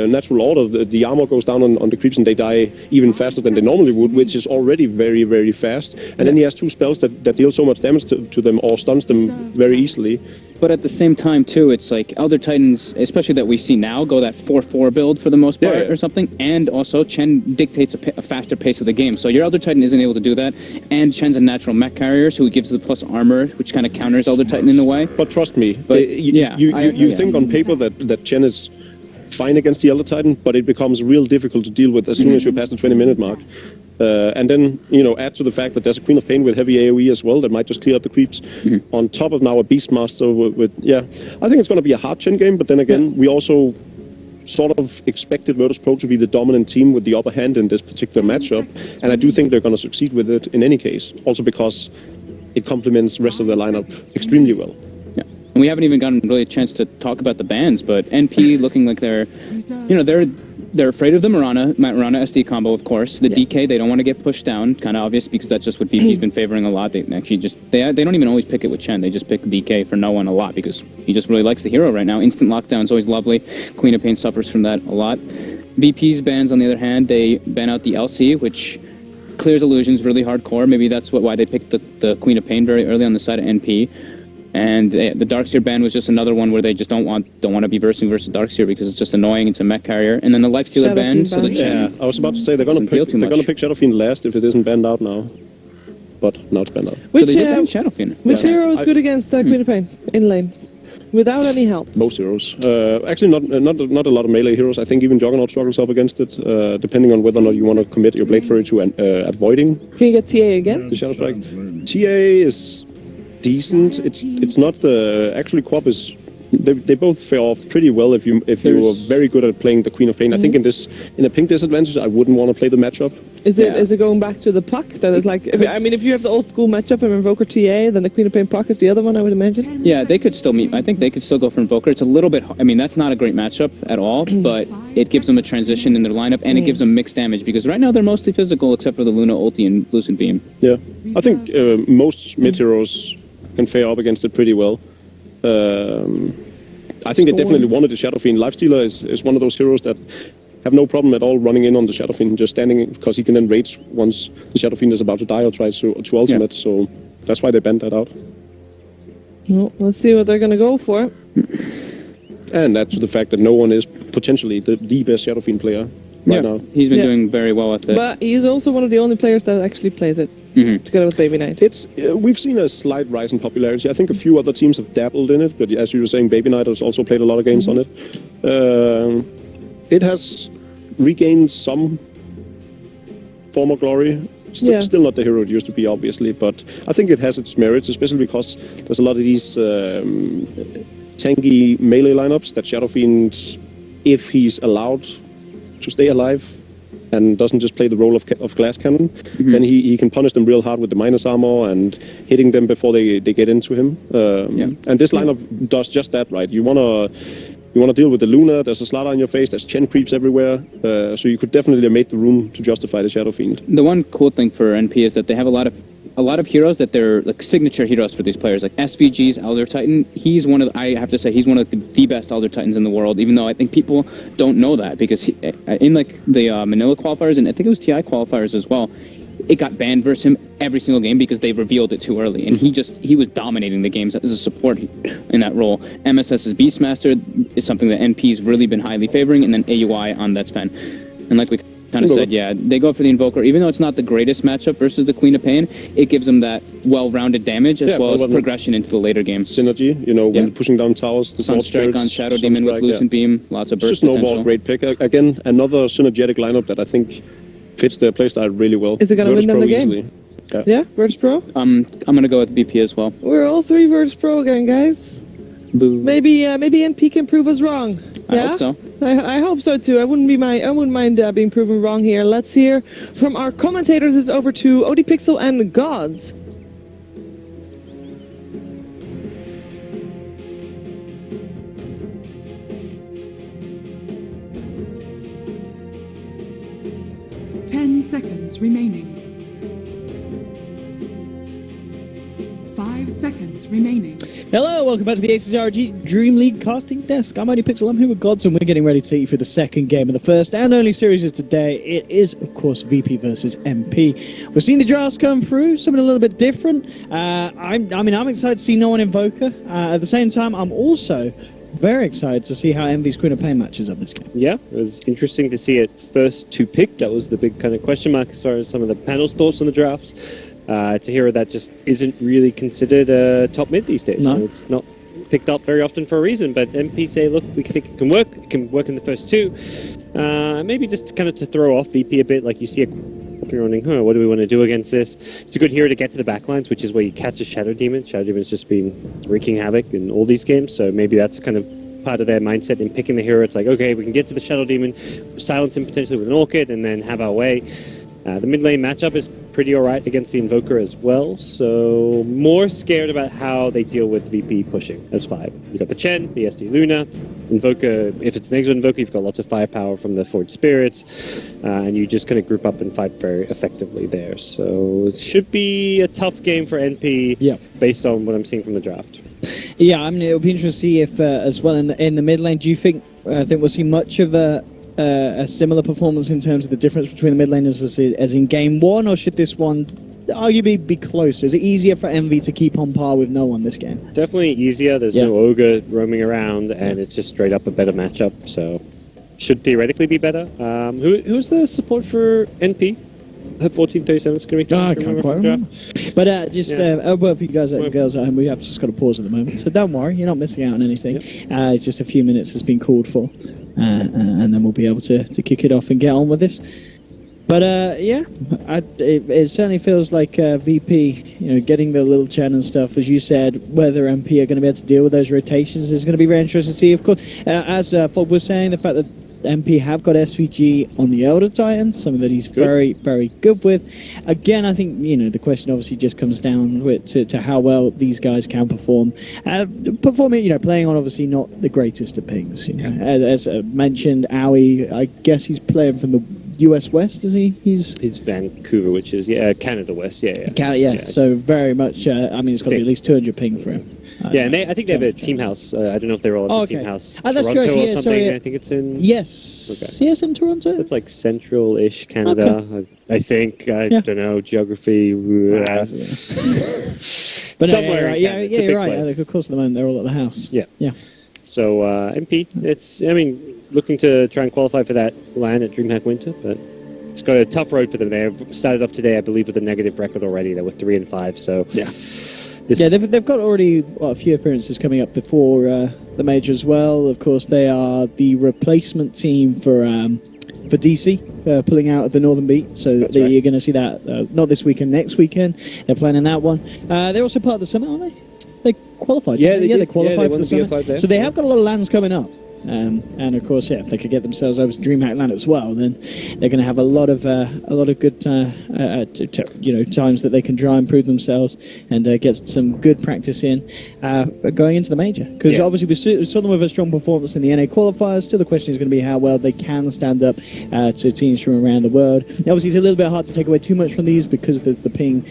natural order, the armor goes down on the creeps and they die even faster than they normally would, which is already very, very fast. And then he has two spells that deal so much damage to them or stuns them very easily. But at the same time, too, it's like Elder Titans, especially that we see now, go that 4-4 build for the most part or something. And also, Chen dictates a faster pace of the game. So your Elder Titan isn't able to do that. And Chen's a natural mech carrier, so he gives the plus armor, which kind of counters Elder Titan in a way. But trust me, you think on paper that Chen is fine against the Elder Titan, but it becomes real difficult to deal with as soon as you pass the 20-minute mark. And then, add to the fact that there's a Queen of Pain with heavy AoE as well that might just clear up the creeps. On top of now a Beastmaster I think it's going to be a hard Chen game, but then again, we also sort of expected Virtus Pro to be the dominant team with the upper hand in this particular matchup, and I do think they're going to succeed with it in any case, also because it complements the rest of their lineup extremely well. Yeah. And we haven't even gotten really a chance to talk about the bans, but NP looking like they're afraid of the Mirana SD combo, of course. The DK, they don't want to get pushed down, kind of obvious, because that's just what VP's been favoring a lot. They actually they don't even always pick it with Chen. They just pick DK for no one a lot, because he just really likes the hero right now. Instant lockdown's always lovely. Queen of Pain suffers from that a lot. VP's bans, on the other hand, they ban out the LC, which clears illusions really hardcore. Maybe that's why they picked the Queen of Pain very early on the side of NP. And the Darkseer ban was just another one where they just don't want to be versing versus Darkseer because it's just annoying. It's a mech carrier. And then the Lifestealer ban, so the Chen. I was about to say they're gonna pick Shadowfiend last if it isn't banned out now. But now it's banned out. Which, so they did ban Shadowfiend. Which hero is good against Queen of Pain in lane? Without any help. Most heroes. Actually, not a lot of melee heroes. I think even Juggernaut struggles up against it, depending on whether or not you want to commit your Blade Fury to avoiding. Can you get TA again? The Shadow Strike. TA is decent. It's not the actually Quap is. They both fare off pretty well if you are very good at playing the Queen of Pain. I think in a pink disadvantage, I wouldn't want to play the matchup. Is it going back to the puck? That is like, if you have the old school matchup of Invoker TA, then the Queen of Pain puck is the other one, I would imagine. Yeah, they could still meet. I think they could still go for Invoker. It's a little bit. I mean, that's not a great matchup at all, but it gives them a transition in their lineup, and it gives them mixed damage because right now they're mostly physical, except for the Luna ulti and Lucent Beam. Yeah, I think most mid heroes can fare up against it pretty well. I think I definitely wanted the Shadowfiend. Lifestealer is one of those heroes that have no problem at all running in on the Shadowfiend, just standing, because he can then rage once the Shadowfiend is about to die or tries to ultimate, so that's why they banned that out. Well, let's see what they're going to go for. And that's the fact that no one is potentially the best Shadowfiend player right now. He's been doing very well with it. But he's also one of the only players that actually plays it, together with Baby Knight. It's we've seen a slight rise in popularity. I think a few other teams have dabbled in it, but as you were saying, Baby Knight has also played a lot of games on it. It has regained some former glory. Still not the hero it used to be, obviously, but I think it has its merits, especially because there's a lot of these tanky melee lineups that Shadowfiend, if he's allowed to stay alive and doesn't just play the role of glass cannon, then he can punish them real hard with the minus armor and hitting them before they get into him. And this lineup does just that, right? You wanna deal with the Luna, there's a Slaughter on your face, there's Chen creeps everywhere, so you could definitely have made the room to justify the Shadowfiend. The one cool thing for NP is that they have a lot of heroes that they're like signature heroes for these players, like SVG's Elder Titan. He's one of I have to say he's one of the best Elder Titans in the world, even though I think people don't know that, because in like the Manila qualifiers, and I think it was TI qualifiers as well, it got banned versus him every single game because they revealed it too early, and he was dominating the games as a support in that role. MSS's Beastmaster is something that NP's really been highly favoring, and then AUI on that Sven. And like we kind of said, they go for the Invoker, even though it's not the greatest matchup versus the Queen of Pain. It gives them that well-rounded damage as well as progression into the later games. Synergy, when pushing down towers, the Sunstrike on Shadow Demon with Lucent Beam, lots of burst potential. Just an overall great pick. Again, another synergetic lineup that I think fits their playstyle really well. Is it going to win them the game? Easily. Yeah, Virtus Pro? I'm going to go with BP as well. We're all three Virtus Pro again, guys. Boo. Maybe NP can prove us wrong. I hope so. I hope so too. I wouldn't mind being proven wrong here. Let's hear from our commentators. It's over to ODPixel and Gods. Seconds remaining. 5 seconds remaining. Hello, welcome back to the ACRG Dream League casting desk. I'm ODPixel, I'm here with Gods, and we're getting ready to take you through the second game of the first and only series of today. It is, of course, VP versus MP. We're seeing the drafts come through, something a little bit different. I'm excited to see no one Invoker. At the same time, I'm also very excited to see how Envy's Queen of Pain matches up this game. Yeah, it was interesting to see it first to pick. That was the big kind of question mark as far as some of the panel's thoughts on the drafts. It's a hero that just isn't really considered a top mid these days. No. So it's not picked up very often for a reason, but MP say, look, we think it can work in the first two. Maybe just kind of to throw off VP a bit, like you see you're wondering, what do we want to do against this? It's a good hero to get to the backlines, which is where you catch a Shadow Demon. Shadow Demon's just been wreaking havoc in all these games, so maybe that's kind of part of their mindset in picking the hero. It's like, okay, we can get to the Shadow Demon, silence him potentially with an Orchid, and then have our way. The mid lane matchup is pretty alright against the Invoker as well, so more scared about how they deal with VP pushing as 5. You've got the Chen, the SD Luna, Invoker. If it's an Exo Invoker, you've got lots of firepower from the Forged Spirits, and you just kind of group up and fight very effectively there. So it should be a tough game for NP based on what I'm seeing from the draft. Yeah, I mean, it'll be interesting to see if, as well, in the mid lane, do you think we'll see much of a similar performance in terms of the difference between the mid laners as in game 1, or should this one arguably be closer? Is it easier for Envy to keep on par with no one this game? Definitely easier. There's no Ogre roaming around, and it's just straight up a better matchup, so should theoretically be better. Who's the support for NP? 1437 is going to be I can't quite remember. But well, for you guys and girls at home, we have just got to pause at the moment. So don't worry, you're not missing out on anything. It's just a few minutes has been called for, and then we'll be able to kick it off and get on with this. But it certainly feels like VP, getting the little Chen and stuff, as you said, whether MP are going to be able to deal with those rotations is going to be very interesting to see. Of course, as Fob was saying, the fact that MP have got SVG on the Elder Titan, something that he's very, very good with. Again, I think, the question obviously just comes down to how well these guys can perform. Playing on obviously not the greatest of pings. As mentioned, Owie, I guess he's playing from the US West, is he? He's Vancouver, which is Canada West. So very much. It's got to be at least 200 ping for him. And I think they have a team house. I don't know if they're all at the team house. That's Toronto true. or something. I think it's in. Yes. Okay. Yes, in Toronto. It's like central-ish Canada. Okay. I think. I don't know geography. But somewhere. You're right. Of course, at the moment they're all at the house. Yeah. So MP, looking to try and qualify for that LAN at DreamHack Winter, but it's got a tough road for them. They've started off today, I believe, with a negative record already. They were 3-5. So they've got already a few appearances coming up before the major as well. Of course, they are the replacement team for DC, pulling out of the Northern Beat. So you're going to see that not this weekend, next weekend. They're planning that one. They're also part of the summit, aren't they? They qualified. They qualified for the summit. So they have got a lot of lands coming up. And of course, if they could get themselves over to DreamHack Land as well, then they're going to have a lot of good times that they can try and prove themselves and get some good practice in going into the major. Because obviously we saw them with a strong performance in the NA qualifiers. Still, the question is going to be how well they can stand up to teams from around the world. Obviously, it's a little bit hard to take away too much from these because there's the ping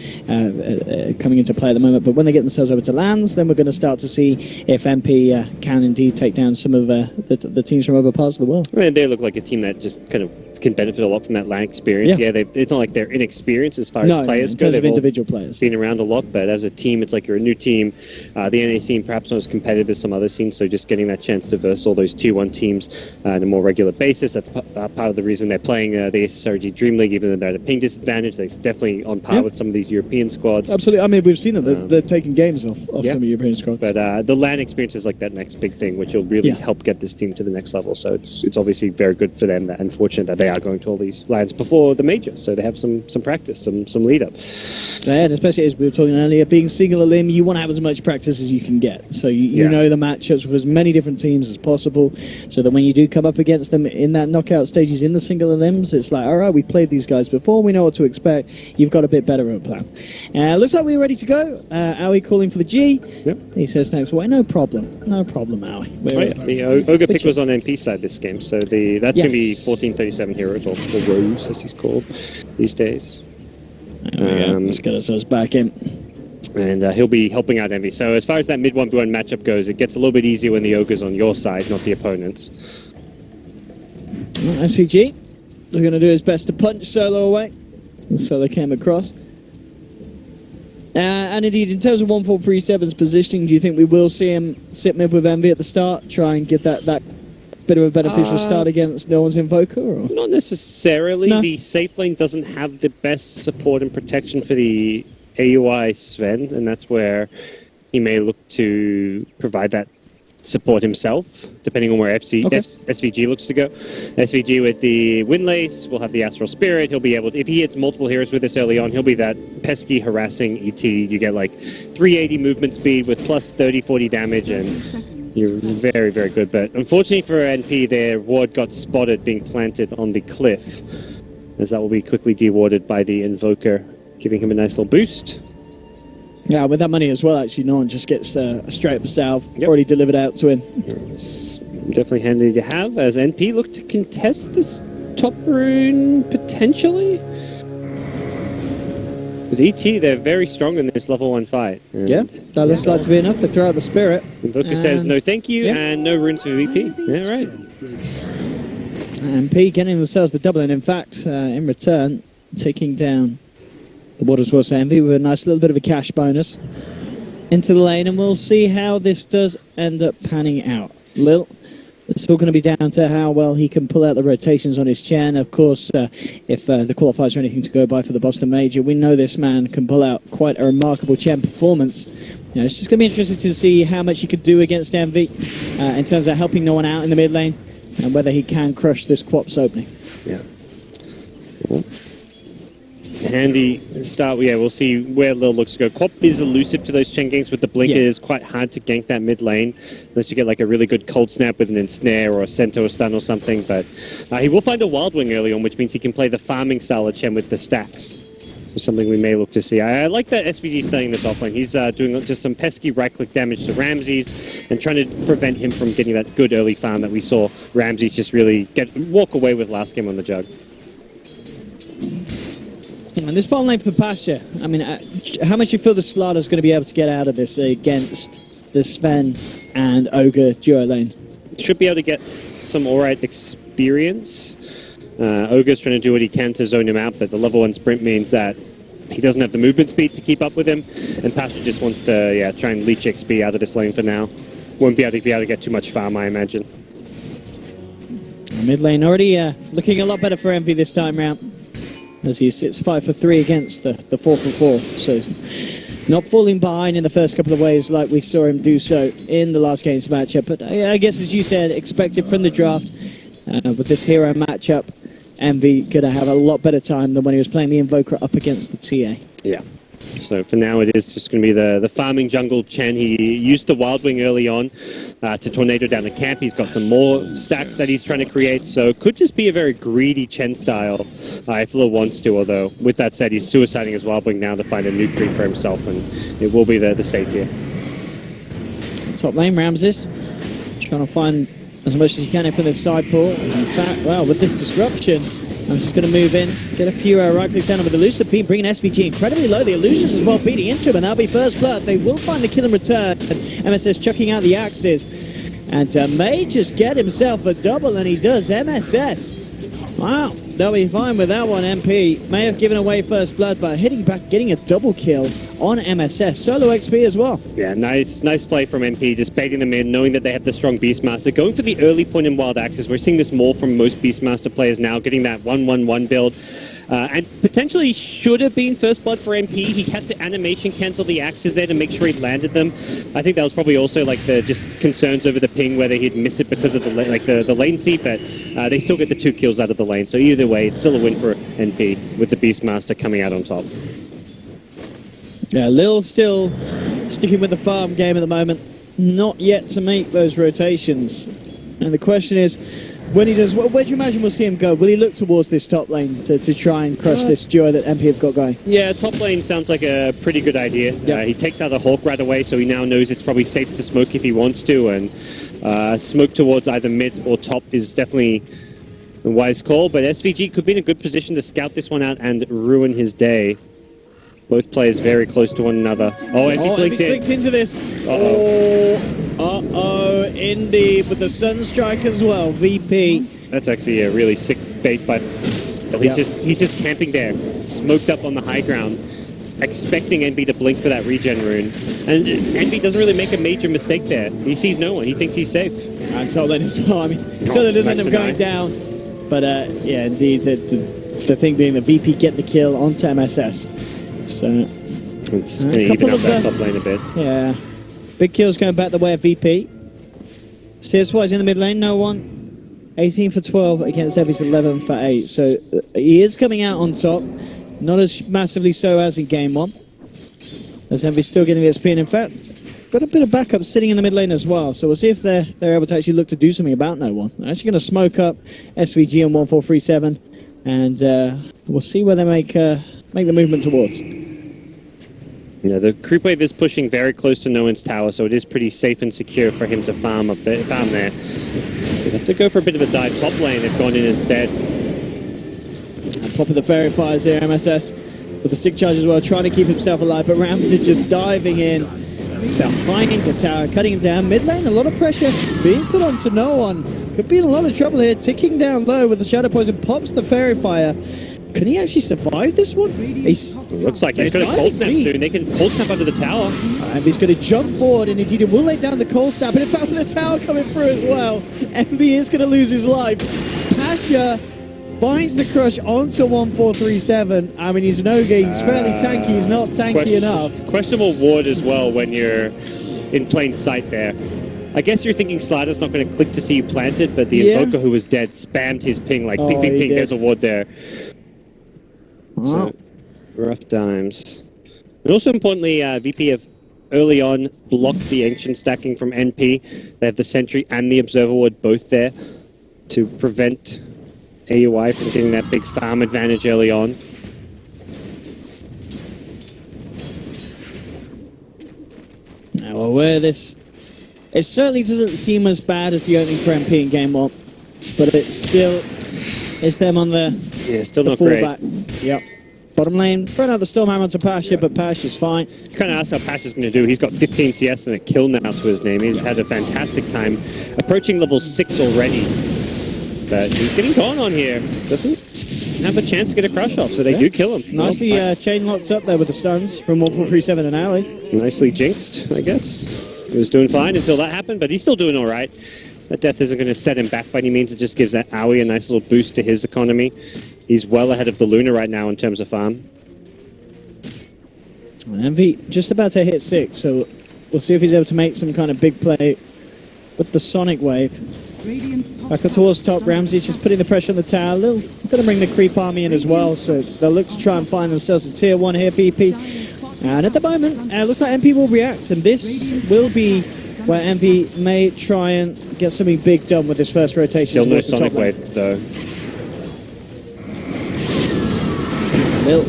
coming into play at the moment. But when they get themselves over to lands, then we're going to start to see if MP can indeed take down some of the teams from other parts of the world. They look like a team that just kind of can benefit a lot from that LAN experience. It's not like they're inexperienced as far as players go. They've individual players been around a lot, but as a team, it's like you're a new team. The NA scene perhaps not as competitive as some other scenes, so just getting that chance to verse all those Tier 1 teams on a more regular basis, that's part of the reason they're playing the SSRG Dream League, even though they're at a ping disadvantage. They're definitely on par with some of these European squads. Absolutely. We've seen them. They're taking games off some of European squads. But the LAN experience is like that next big thing, which will really help get this team to the next level. So it's obviously very good for them and fortunate that they are going to all these LANs before the major, so they have some practice, some lead up. And especially as we were talking earlier, being single-elim, you want to have as much practice as you can get. So you know the matchups with as many different teams as possible, so that when you do come up against them in that knockout stages in the single-elims, it's like, all right, we played these guys before, we know what to expect. You've got a bit better of a plan. Looks like we're ready to go. Owie calling for the G. Yep. He says thanks for waiting. No problem, Owie. The Ogre pick was on MP side this game, so that's going to be 1437 heroes, or Rose as he's called these days. Let's get ourselves back in. And he'll be helping out Envy. So as far as that mid 1v1 matchup goes, it gets a little bit easier when the Ogre's on your side, not the opponent's. SVG is going to do his best to punch Solo away. And Solo came across. And indeed, in terms of 1437's positioning, do you think we will see him sit mid with Envy at the start, try and get that bit of a beneficial start against no one's Invoker? Or? Not necessarily. No. The safe lane doesn't have the best support and protection for the AUI Sven, and that's where he may look to provide that support himself, depending on where SVG looks to go. SVG with the Windlace will have the Astral Spirit. He'll be able to, if he hits multiple heroes with this early on, he'll be that pesky, harassing ET. You get like 380 movement speed with plus 30-40 damage, and you're very, very good. But unfortunately for NP, their ward got spotted being planted on the cliff. as that will be quickly dewarded by the Invoker, giving him a nice little boost. Yeah, with that money as well, actually, no one just gets a straight up salve Yep. already delivered out to him. It's definitely handy to have as NP look to contest this top rune potentially. With ET, they're very strong in this level 1 fight. And Yeah, that looks like to be enough to throw out the spirit. Invoker says no thank you, yeah. and no runes for VP. Yeah, right. And P getting themselves the double, and in fact, in return, taking down the Waters Wars Envy with a nice little bit of a cash bonus into the lane, and we'll see how this does end up panning out. Lil, it's all going to be down to how well he can pull out the rotations on his Chen. Of course, if the qualifiers are anything to go by for the Boston Major, we know this man can pull out quite a remarkable Chen performance. You know, it's just going to be interesting to see how much he could do against Envy in terms of helping no one out in the mid lane, and whether he can crush this Quops opening. Yeah. Cool. Handy start. Yeah, we'll see where Lil looks to go. Quap is elusive to those Chen ganks with the blink. Yeah. It is quite hard to gank that mid lane unless you get like a really good cold snap with an ensnare or a centaur stun or something. But he will find a wild wing early on, which means he can play the farming style of Chen with the stacks. So something we may look to see. I like that SVG staying this offlane. He's doing just some pesky right-click damage to Ramses and trying to prevent him from getting that good early farm that we saw Ramses just really walk away with last game on the jug. And this bottom lane for Pasha, I mean, how much you feel the Slardr's going to be able to get out of this against the Sven and Ogre duo lane? Should be able to get some alright experience. Ogre's trying to do what he can to zone him out, but the level 1 sprint means that he doesn't have the movement speed to keep up with him, and Pasha just wants to try and leech XP out of this lane for now. Won't be able to get too much farm, I imagine. Mid lane already looking a lot better for MP this time round, as he sits 5 for 3 against the 4 for 4. So not falling behind in the first couple of waves like we saw him do so in the last game's matchup. But I guess, as you said, expected from the draft, with this hero matchup, Envy going to have a lot better time than when he was playing the Invoker up against the TA. Yeah. So for now, it is just going to be the farming jungle Chen. He used the Wild Wing early on to tornado down the camp. He's got some more stacks that he's trying to create. So it could just be a very greedy Chen style if Lil wants to. Although, with that said, he's suiciding his Wild Wing now to find a new creep for himself. And it will be the safe tier. Top lane, Ramses trying to find as much as he can from this side pool. In fact, well, with this disruption, I'm just going to move in, get a few right clicks down with the Elusive Beam, bringing SVG incredibly low. The illusions as well beating into him, and that'll be first blood. They will find the kill in return. And MSS chucking out the axes. And may just get himself a double, and he does. MSS. Wow, they'll be fine with that one. MP may have given away first blood, but hitting back, getting a double kill on MSS. Solo XP as well. Yeah, nice play from MP, just baiting them in, knowing that they have the strong Beastmaster. Going for the early point in Wild Axes. We're seeing this more from most Beastmaster players now, getting that 1-1-1 build. And potentially should have been first blood for MP. He had to animation cancel the axes there to make sure he landed them. I think that was probably also like the just concerns over the ping, whether he'd miss it because of the lane seat, but they still get the 2 kills out of the lane. So either way, it's still a win for NP with the Beastmaster coming out on top. Yeah, Lil still sticking with the farm game at the moment. Not yet to make those rotations. And the question is, when he does, where do you imagine we'll see him go? Will he look towards this top lane to try and crush this duo that MP have got going? Yeah, top lane sounds like a pretty good idea. Yep. He takes out the Hawk right away, so he now knows it's probably safe to smoke if he wants to, and smoke towards either mid or top is definitely a wise call, but SVG could be in a good position to scout this one out and ruin his day. Both players very close to one another. Oh, and he blinked into this. Uh-oh, indeed, with the Sunstrike as well, VP. That's actually a really sick bait, but he's just camping there, smoked up on the high ground, expecting NB to blink for that regen rune. And NB doesn't really make a major mistake there. He sees no one. He thinks he's safe. And so then as well. I mean, so that doesn't end up going down. But yeah, indeed, the thing being the VP get the kill onto MSS. So it's going to even out that top lane a bit. Yeah. Big kills going back the way of VP. CS-wise in the mid lane, no one. 18 for 12 against Evy's 11 for 8. So he is coming out on top. Not as massively so as in game 1. As Envy's still getting the XP, and in fact, got a bit of backup sitting in the mid lane as well. So we'll see if they're able to actually look to do something about no one. They're actually going to smoke up SVG on 1437. And we'll see where they make the movement towards. Yeah, the creep wave is pushing very close to no one's tower, so it is pretty safe and secure for him to farm there. They have to go for a bit of a dive top lane. They've gone in instead. And popping the fairy fires here, MSS with the stick charge as well, trying to keep himself alive, but Rams is just diving in behind the tower, cutting him down. Mid lane, a lot of pressure being put onto no one. Could be in a lot of trouble here, ticking down low with the Shadow Poison, pops the fairy fire. Can he actually survive this one? Looks like he's going to cold snap soon. They can cold snap under the tower. And he's going to jump forward, and indeed it will lay down the cold snap. And in fact, with the tower coming through as well, MB is going to lose his life. Pasha finds the crush onto 1437. I mean, he's no game. He's fairly tanky. He's not tanky enough. Questionable ward as well when you're in plain sight there. I guess you're thinking Slider's not going to click to see you planted, but the Invoker who was dead spammed his ping like ping, ping, ping. There's a ward there. So, rough times. And also importantly, VP have early on blocked the Ancient stacking from NP. They have the Sentry and the Observer Ward both there to prevent AUI from getting that big farm advantage early on. Now, we're aware this... It certainly doesn't seem as bad as the opening for MP in Game 1, but it's still... It's them on the... Yeah, still the not great. fallback. Yep. Bottom lane, throwing out the Stormhammer to Pasha, but Pasha's fine. You kind of ask how Pasha's going to do. He's got 15 CS and a kill now to his name. He's had a fantastic time, approaching level 6 already. But he's getting gone on here. Doesn't have a chance to get a crush off, so they do kill him. Nicely chain locked up there with the stuns from 1437 and Ali. Nicely jinxed, I guess. He was doing fine until that happened, but he's still doing all right. That death isn't going to set him back by any means. It just gives that Aoi a nice little boost to his economy. He's well ahead of the Luna right now in terms of farm. Envy just about to hit 6, so we'll see if he's able to make some kind of big play with the Sonic Wave. Back up towards top, Ramsey's just putting the pressure on the tower. Going to bring the creep army in as well, so they'll look to try and find themselves a tier 1 here, VP. And at the moment, looks like MP will react, and this will be where MP may try and get something big done with this first rotation. Still no Sonic Wave, though. Lil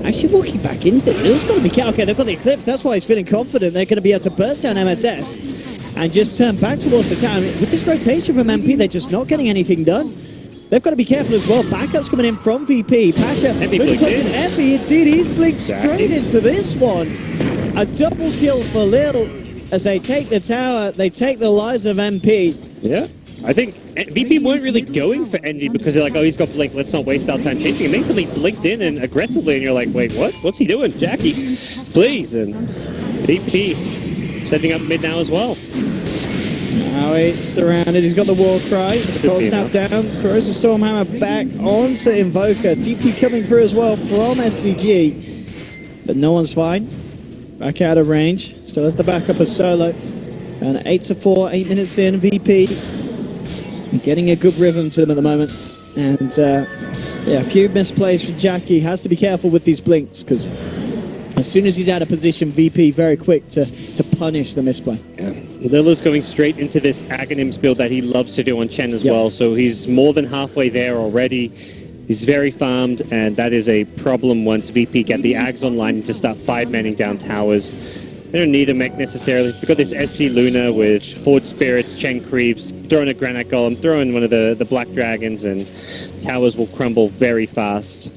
actually walking back into it. Lil's got to be careful. Okay, they've got the Eclipse. That's why he's feeling confident. They're going to be able to burst down MSS and just turn back towards the town. With this rotation from MP, they're just not getting anything done. They've got to be careful as well. Backup's coming in from VP. Pasha, MP, indeed, he's blinked straight into this one. A double kill for Lil as they take the tower. They take the lives of MP. Yeah. I think VP weren't really going for Envy because they're like, oh, he's got Blink, let's not waste our time chasing him. They suddenly blinked in and aggressively, and you're like, wait, what? What's he doing? Jackie, please. And VP setting up mid now as well. Now he's surrounded. He's got the war cry. The cold snap down. Throws the Stormhammer back onto Invoker. TP coming through as well from SVG. But no one's fine. Back out of range. Still has the backup of Solo. And 8-4, 8 minutes in. VP getting a good rhythm to them at the moment. And yeah, a few misplays for Jackie. Has to be careful with these blinks because as soon as he's out of position, VP very quick to punish the misplay. Yeah. Lilla's going straight into this Aghanims build that he loves to do on Chen as well, so he's more than halfway there already. He's very farmed, and that is a problem once VP get the Ags online and to start 5-manning down towers. They don't need a mech necessarily. They've got this SD Luna with Forge Spirits, Chen Creeps, throwing a Granite Golem, throwing one of the Black Dragons, and towers will crumble very fast.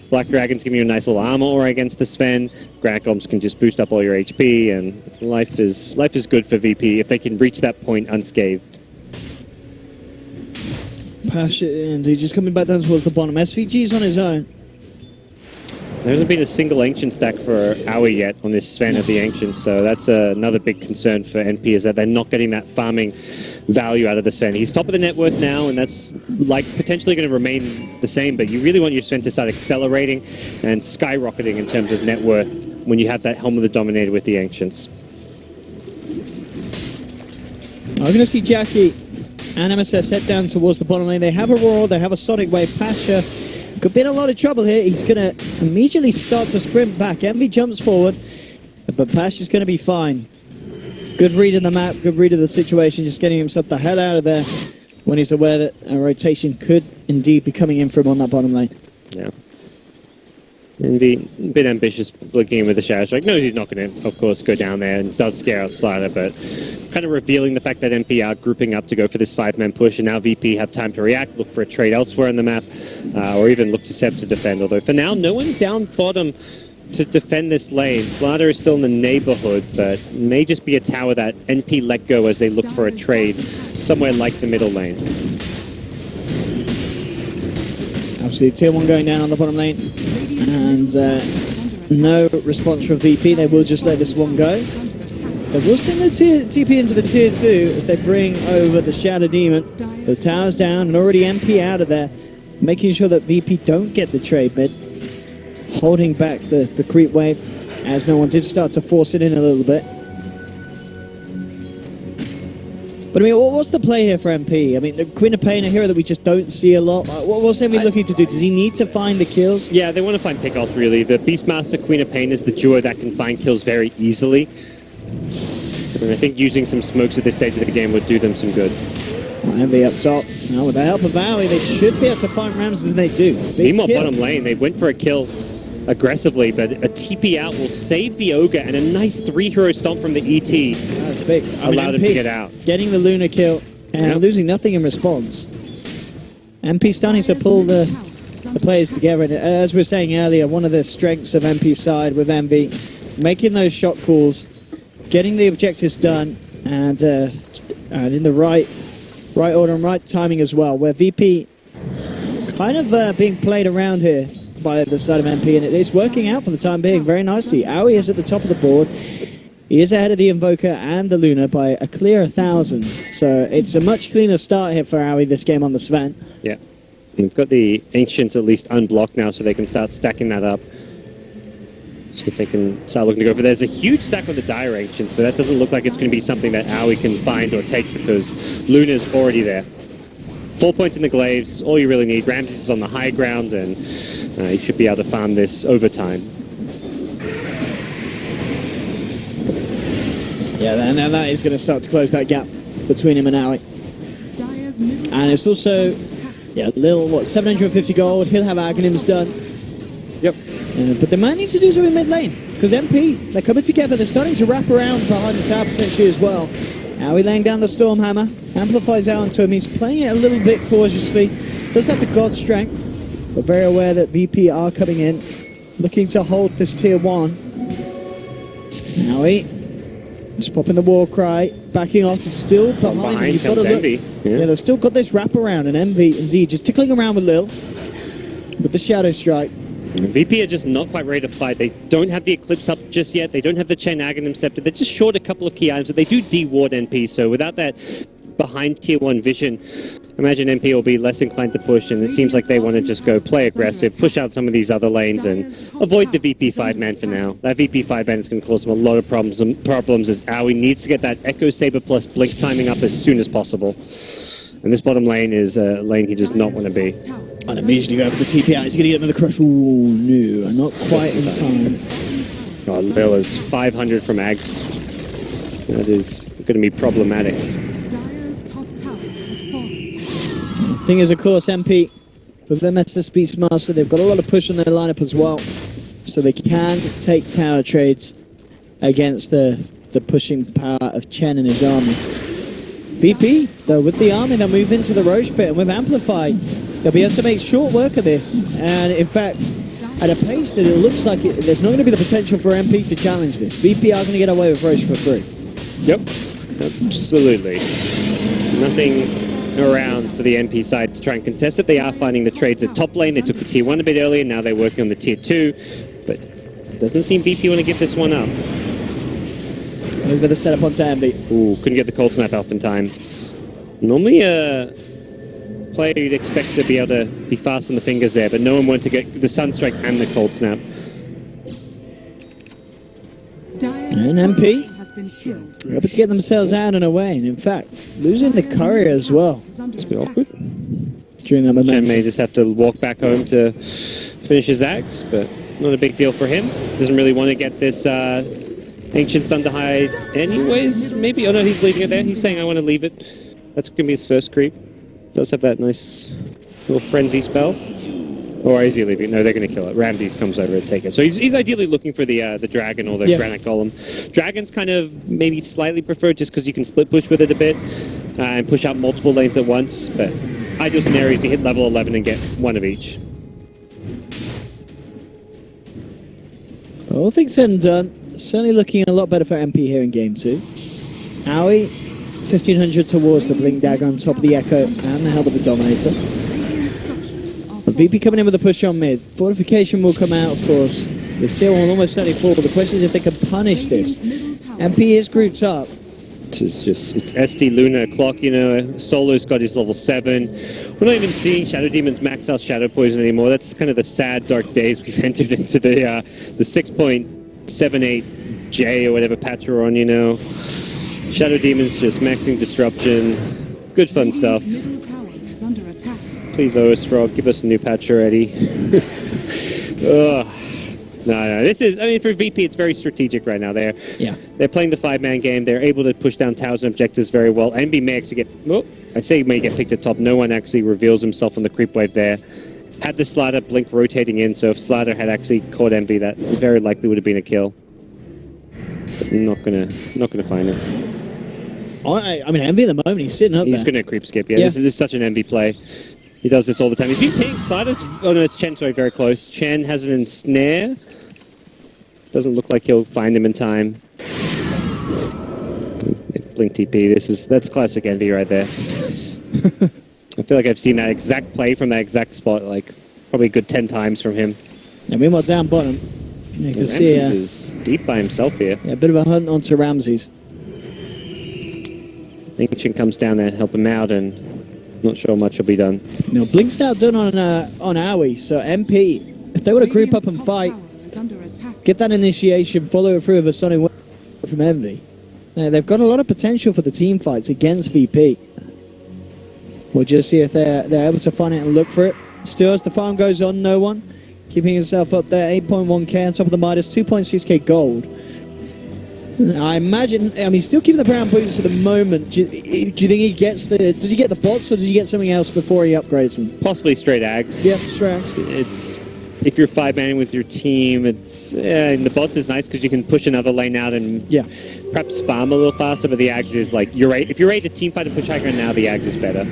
Black Dragons give you a nice little armor aura against the Sven. Granite Golems can just boost up all your HP, and life is good for VP if they can reach that point unscathed. Pasha, and he's just coming back down towards the bottom. SVG's on his own. There hasn't been a single Ancient stack for Aoi yet on this Sven of the Ancients, so that's another big concern for NP, is that they're not getting that farming value out of the Sven. He's top of the net worth now, and that's like potentially going to remain the same, but you really want your Sven to start accelerating and skyrocketing in terms of net worth when you have that Helm of the Dominator with the Ancients. I'm going to see Jackie and MSS head down towards the bottom lane. They have a Roar, they have a Sonic Wave. Pasha could be in a lot of trouble here. He's going to immediately start to sprint back. Envy jumps forward, but Pasha's going to be fine. Good read of the map, good read of the situation, just getting himself the hell out of there. when he's aware that a rotation could indeed be coming in for him on that bottom lane. Yeah. And be a bit ambitious looking in with the Shadow Strike. Knows he's not going to, of course, go down there and does scare out Slider, but kind of revealing the fact that MP are grouping up to go for this 5-man push, and now VP have time to react, look for a trade elsewhere on the map, or even look to Seb to defend. Although for now, no one down bottom to defend this lane. Slider is still in the neighborhood, but may just be a tower that NP let go as they look for a trade somewhere like the middle lane. Absolutely, tier 1 going down on the bottom lane, and no response from VP. They will just let this one go. They will send the TP into the tier 2 as they bring over the Shadow Demon. The tower's down and already MP out of there, making sure that VP don't get the trade mid, holding back the creep wave as no one did start to force it in a little bit. But I mean, what's the play here for MP? I mean, the Queen of Pain, a hero that we just don't see a lot. What's MP looking to do? Does he need to find the kills? Yeah, they want to find pickoffs, really. The Beastmaster Queen of Pain is the duo that can find kills very easily. And I think using some smokes at this stage of the game would do them some good. Envy up top. Now, with the help of Owie, they should be able to find Ramses, and they do. Meanwhile, bottom lane, they went for a kill aggressively, but a TP out will save the Ogre, and a nice 3-hero stomp from the ET That's big. allowed him to get out. Getting the Luna kill and losing nothing in response. MP starting to pull the players together. And as we were saying earlier, one of the strengths of MP's side with Envy, making those shot calls, getting the objectives done, and in the right order and right timing as well, where VP kind of being played around here by the side of MP, and it's working out for the time being very nicely. Owie is at the top of the board. He is ahead of the Invoker and the Luna by a clear 1,000. So it's a much cleaner start here for Owie this game on the Sven. Yeah. They've got the Ancients at least unblocked now, so they can start stacking that up. See if they can start looking to go for. There's a huge stack on the Dire Ancients, but that doesn't look like it's going to be something that Owie can find or take because Luna's already there. 4 points in the Glaives, all you really need. Ramses is on the high ground, and he should be able to farm this over time. Yeah, and that is going to start to close that gap between him and Owie. And it's also, little, 750 gold. He'll have Aghanims done. Yep. But they might need to do something mid lane, because MP, they're coming together. They're starting to wrap around behind the tower potentially as well. Owie laying down the Stormhammer, amplifies out onto him. He's playing it a little bit cautiously. Does have the God Strength, but very aware that VP are coming in, looking to hold this tier 1. Owie, just popping the war cry, backing off, and still behind. You've got to look. Yeah, they've still got this wraparound, and Envy indeed just tickling around with Lil, with the Shadow Strike. VP are just not quite ready to fight. They don't have the Eclipse up just yet. They don't have the Chen Aghanim Scepter. They're just short a couple of key items, but they do de-ward NP, so without that behind tier 1 vision, imagine NP will be less inclined to push, and it seems like they want to just go play aggressive, push out some of these other lanes, and avoid the VP 5-man for now. That VP 5-man is going to cause them a lot of problems as Owie needs to get that Echo Saber plus Blink timing up as soon as possible. And this bottom lane is a lane he does not want to be. And immediately go for the TP out. He's going to get another crush. Ooh, no, not quite in time. Oh, Lil is 500 from Ags. That is going to be problematic. The thing is, of course, MP, with them SS Beastmaster, they've got a lot of push on their lineup as well. So they can take tower trades against the pushing power of Chen and his army. VP, though, with the army, they'll move into the Roche pit, and with Amplify, they'll be able to make short work of this. And in fact, at a pace that it looks like there's not going to be the potential for MP to challenge this. VP are going to get away with Roche for free. Yep, absolutely. Nothing around for the MP side to try and contest it. They are finding the trades at top lane. They took the tier 1 a bit earlier, now they're working on the tier 2. But it doesn't seem VP want to give this one up. Over the setup onto Envy. Ooh, couldn't get the cold snap off in time. Normally a player you'd expect to be able to be fast on the fingers there, but no one wanted to get the Sunstrike and the cold snap. And MP are able to get themselves out and away, and in fact, losing the courier as well. It's a bit awkward. During that momentum. Chen may just have to walk back home to finish his axe, but not a big deal for him. Doesn't really want to get this Ancient Thunderhide anyways, maybe? Oh no, he's leaving it there. He's saying, I want to leave it. That's going to be his first creep. Does have that nice little frenzy spell. Or is he leaving? No, they're going to kill it. Ramses comes over to take it. So he's ideally looking for the dragon or the granite golem. Dragon's kind of maybe slightly preferred just because you can split push with it a bit and push out multiple lanes at once. But ideal scenario is you hit level 11 and get one of each. All things said and done, certainly looking a lot better for MP here in game 2. Aoi, 1500 towards the Blink Dagger on top of the Echo and the help of the Dominator. The VP coming in with a push on mid. Fortification will come out, of course. The tier 1 will almost certainly fall, but the question is if they can punish this. MP is grouped up. It's SD, Luna, Clock, you know, Solo's got his level 7. We're not even seeing Shadow Demons max out Shadow Poison anymore. That's kind of the sad, dark days we've entered into the 6.78J or whatever patch we're on, you know. Shadow Demons just maxing Disruption. Good fun stuff. Please, OS give us a new patch already. No, this is, I mean, for VP, it's very strategic right now. They're playing the 5-man game. They're able to push down towers and objectives very well. NB may actually get, well, I say he may get picked at top. No one actually reveals himself on the creep wave there. Had the Slider Blink rotating in, so if Slider had actually caught NB, that very likely would have been a kill. But not gonna find it. I mean, NB at the moment, he's sitting up He's there. gonna creep skip, yeah. This is such an NB play. He does this all the time. He's been pinged. Sliders, oh no, it's Chen, sorry, very close. Chen has an ensnare. Doesn't look like he'll find him in time. Blink TP, that's classic NB right there. I feel like I've seen that exact play from that exact spot, like, probably a good 10 times from him. And meanwhile, down bottom, you can see Ramses is deep by himself here. a bit of a hunt onto Ramses. Ancient comes down there, help him out, and not sure much will be done. You know, Blink's now done on Aoi, so MP, if they were to group up and fight, get that initiation, follow it through with a Sonic Wave from Envy. They've got a lot of potential for the team fights against VP. We'll just see if they're able to find it and look for it. Still, as the farm goes on, no one. Keeping himself up there, 8.1k on top of the Midas, 2.6k gold. I imagine, I mean, still keeping the brown boots for the moment. Do you think he gets does he get the bots or does he get something else before he upgrades them? Possibly straight Ags. Yep, straight Ags. It's, if you're 5-manning with your team, it's, and the bots is nice because you can push another lane out and perhaps farm a little faster, but the Ags is like, if you're ready to team fight and push high ground now, the Ags is better.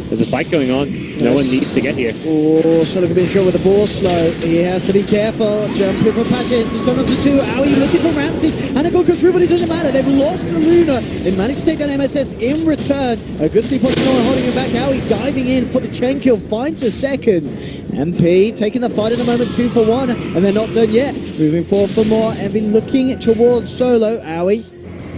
There's a fight going on. No one needs to get here. Oh, so they've been shot with the ball slow. He has to be careful. Jumping from patches. It's gone on to 2. Aoi looking for Ramses. And a goal comes through, but it doesn't matter. They've lost the Luna. They managed to take down MSS in return. A good sleep on holding him back. Aoi diving in for the chain kill. Finds a second. MP taking the fight in the moment, 2 for 1. And they're not done yet. Moving forward for more. Envy looking towards Solo. Aoi.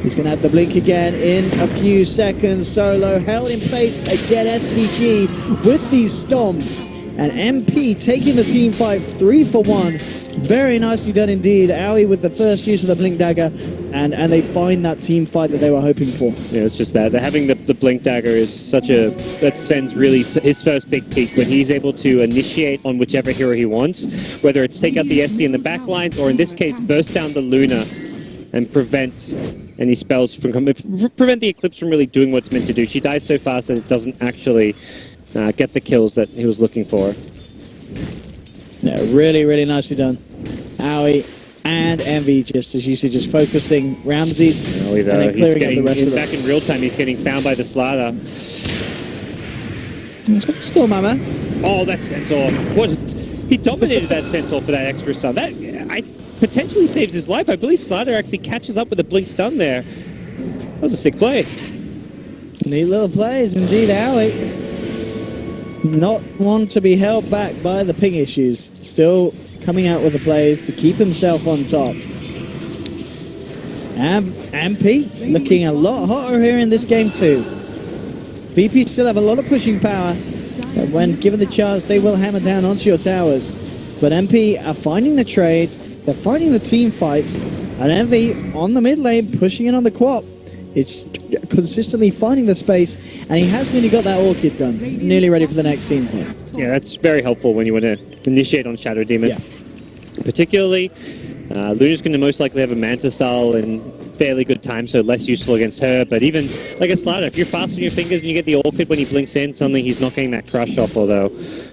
He's going to have the blink again in a few seconds. Solo held in place again, SVG with these stomps. And MP taking the team fight 3 for 1. Very nicely done indeed. Aoi with the first use of the blink dagger. And they find that team fight that they were hoping for. Yeah, it's just that. Having the blink dagger is such a... That's Sven's really his first big peak when he's able to initiate on whichever hero he wants. Whether it's take out the SD in the back lines or in this case burst down the Luna and prevent any spells from prevent the Eclipse from really doing what it's meant to do. She dies so fast that it doesn't actually get the kills that he was looking for. Yeah, really, really nicely done. Aoi and Envy, just as you see, just focusing Ramses and then clearing up the rest of them. Back in real time, he's getting found by the Slider. He's got the Storm Hammer. Oh, that Centaur. He dominated that Centaur for that extra stun. That potentially saves his life. I believe Slider actually catches up with a blink stun there. That was a sick play. Neat little plays indeed, Aoi. Not one to be held back by the ping issues. Still coming out with the plays to keep himself on top. And MP looking a lot hotter here in this game too. VP still have a lot of pushing power. And when given the chance, they will hammer down onto your towers. But MP are finding the trades. They're finding the team fights, and Envy on the mid lane, pushing in on the quap. It's consistently finding the space, and he has nearly got that Orchid done. Nearly ready for the next team fight. Yeah, that's very helpful when you want to initiate on Shadow Demon. Yeah. Particularly, Luna's going to most likely have a Manta style in fairly good time, so less useful against her. But even like a Slider, if you're fast on your fingers and you get the Orchid when he blinks in, suddenly he's not getting that crush off. Although,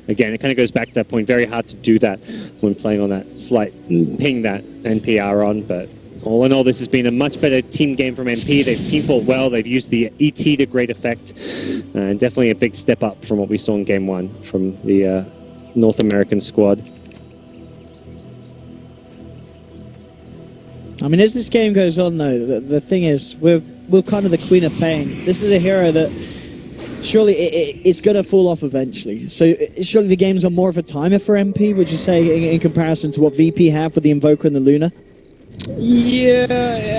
again, it kind of goes back to that point. Very hard to do that when playing on that slight ping that NPR on. But all in all, this has been a much better team game from NP. They've team fought well. They've used the ET to great effect, and definitely a big step up from what we saw in Game 1 from the North American squad. I mean, as this game goes on, though, the thing is, we're kind of the queen of pain. This is a hero that surely it's going to fall off eventually. So surely the games are more of a timer for MP, would you say, in comparison to what VP have for the Invoker and the Luna? Yeah,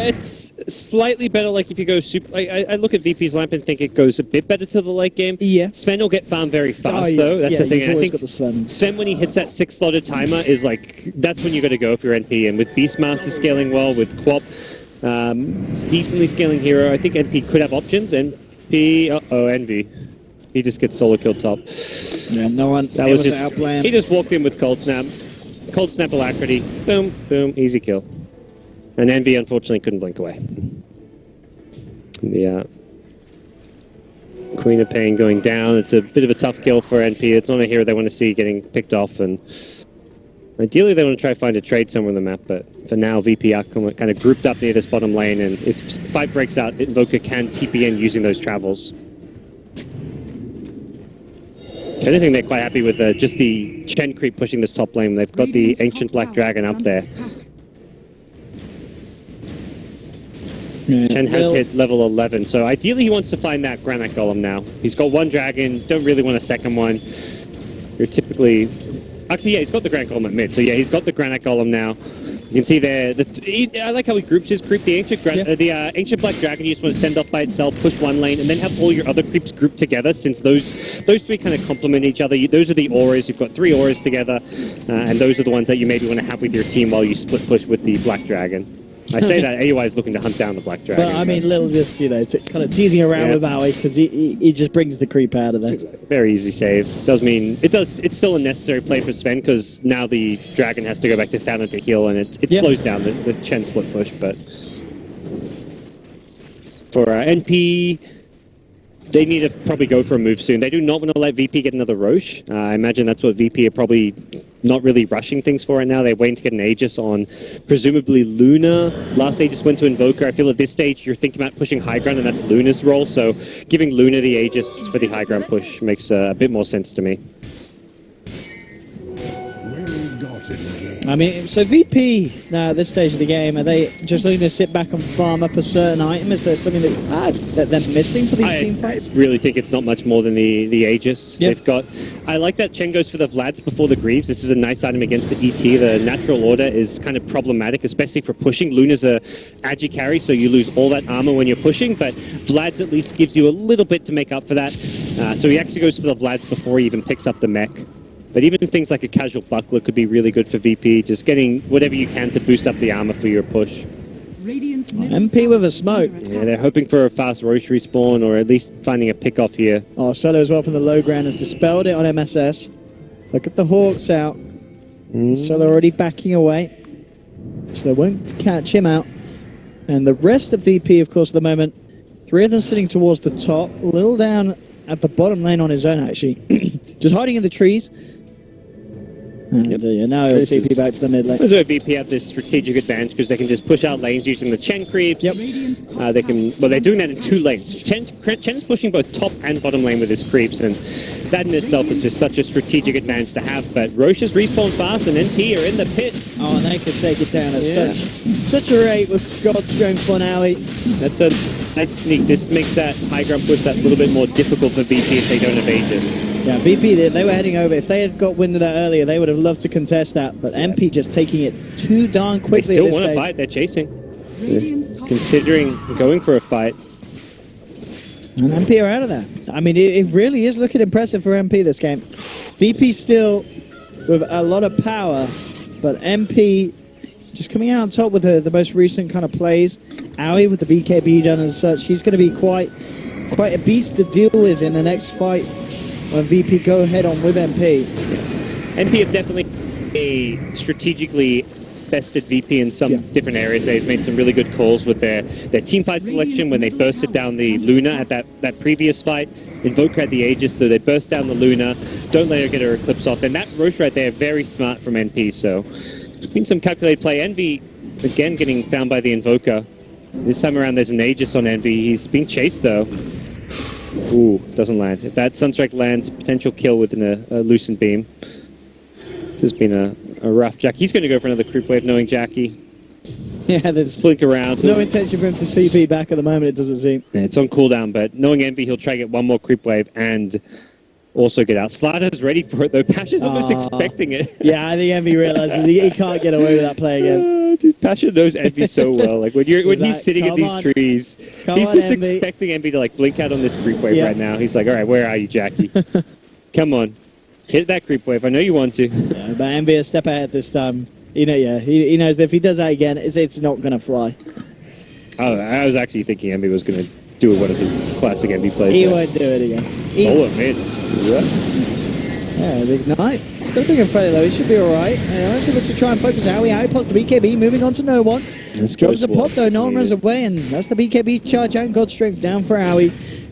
it's slightly better. Like if you go super, I look at VP's lineup and think it goes a bit better to the late game. Yeah, Sven will get farmed very fast though. That's the thing. And I think Sven, when he hits that 6-slotted timer, is like that's when you got to go if you're NP. And with Beastmaster scaling well, with Quap decently scaling hero, I think NP could have options. NP, Envy. He just gets solo kill top. Yeah, no one. That was just outplay him. He just walked in with Cold Snap. Cold Snap Alacrity. Boom, boom, easy kill. And Envy, unfortunately, couldn't blink away. The Queen of Pain going down. It's a bit of a tough kill for NP. It's not a hero they want to see getting picked off. And ideally, they want to try to find a trade somewhere on the map. But for now, VP are kind of grouped up near this bottom lane. And if fight breaks out, Invoker can TP in using those travels. If anything, they're quite happy with just the Chen creep pushing this top lane. They've got the Ancient Black Dragon up there. Chen has hit level 11, so ideally he wants to find that Granite Golem now. He's got one dragon, don't really want a second one. You're typically... Actually, yeah, he's got the Granite Golem at mid, so yeah, he's got the Granite Golem now. You can see there, I like how he groups his creep. The Ancient Black Dragon you just want to send off by itself, push one lane, and then have all your other creeps grouped together, since those three kind of complement each other. Those are the auras. You've got 3 auras together, and those are the ones that you maybe want to have with your team while you split push with the Black Dragon. I say that AUI is looking to hunt down the Black Dragon. But I mean, Lil just, kind of teasing around with Maui, because he just brings the creep out of there. Very easy save. It's still a necessary play for Sven, because now the Dragon has to go back to Fountain to heal, and it slows down the Chen split push. But for NP, they need to probably go for a move soon. They do not want to let VP get another Roche. I imagine that's what VP are probably not really rushing things for right now. They're waiting to get an Aegis on presumably Luna. Last Aegis went to Invoker. I feel at this stage you're thinking about pushing high ground, and that's Luna's role. So giving Luna the Aegis for the high ground push makes a bit more sense to me. I mean, so VP now at this stage of the game, are they just looking to sit back and farm up a certain item? Is there something that they're missing for these team fights? I really think it's not much more than the Aegis. Yep. They've got. I like that Chen goes for the Vlads before the Greaves. This is a nice item against the ET. The natural order is kind of problematic, especially for pushing. Luna's a agi carry, so you lose all that armor when you're pushing, but Vlad's at least gives you a little bit to make up for that. So he actually goes for the Vlads before he even picks up the mech. But even things like a casual buckler could be really good for VP, just getting whatever you can to boost up the armor for your push. MP with a smoke. Yeah, they're hoping for a fast Roche respawn, or at least finding a pick-off here. Oh, Solo as well from the low ground has dispelled it on MSS. Look at the Hawks out. Solo already backing away, so they won't catch him out. And the rest of VP, of course, at the moment, 3 of them sitting towards the top, a little down at the bottom lane on his own, actually. Just hiding in the trees. And now he'll TP back to the mid lane. This is where VP have this strategic advantage, because they can just push out lanes using the Chen creeps. Yep. They're doing that in 2 lanes. Chen's pushing both top and bottom lane with his creeps, and that in itself is just such a strategic advantage to have. But Roche's respawn fast, and NP are in the pit. Oh, and they could take it down at such a rate with God's strength for Naui. That's a nice sneak. This makes that high ground push that little bit more difficult for VP if they don't have Aegis. Yeah, VP, they were heading over. If they had got wind of that earlier, they would have loved to contest that. But MP just taking it too darn quickly. They still want to fight. They're chasing. Considering going for a fight. And MP are out of there. I mean, it really is looking impressive for MP this game. VP still with a lot of power, but MP just coming out on top with the most recent kind of plays. Aoi with the BKB done as such. He's going to be quite a beast to deal with in the next fight when VP go head on with MP. NP have definitely a strategically bested VP in some different areas. They've made some really good calls with their team fight selection when they bursted down the Luna at that previous fight. Invoker had the Aegis, so they burst down the Luna. Don't let her get her Eclipse off. And that Roche right there, very smart from NP. So there's been some calculated play. Envy, again, getting found by the Invoker. This time around, there's an Aegis on Envy. He's being chased, though. Ooh, doesn't land. If that Sunstrike lands, potential kill within a Lucent Beam. This has been a rough Jack. He's going to go for another creep wave, knowing Jackie. Yeah, there's Blink around. no intention for him to CP back at the moment, it doesn't seem. Yeah, it's on cooldown, but knowing Envy, he'll try to get one more creep wave and also get out. Slider's ready for it, though. Pasha's almost expecting it. Yeah, I think Envy realizes he can't get away with that play again. Dude, Pasha knows Envy so well. Like when he's sitting in these trees, he's just Envy. expecting Envy to like blink out on this creep wave right now. He's like, all right, where are you, Jackie? Come on, hit that creep wave. I know you want to. Yeah, but Envy a step ahead this time. You know, he knows that if he does that again, it's not going to fly. Oh, I was actually thinking Envy was going to do one of his classic Envy plays. He won't do it again. Oh, mid. Yeah, the Ignite. It's going to be him fairly low. He should be alright. Actually looks to try and focus Howie. Howie pops the BKB, moving on to no one. Drops a pop though, no one runs away, and that's the BKB charge and God Strength down for Howie.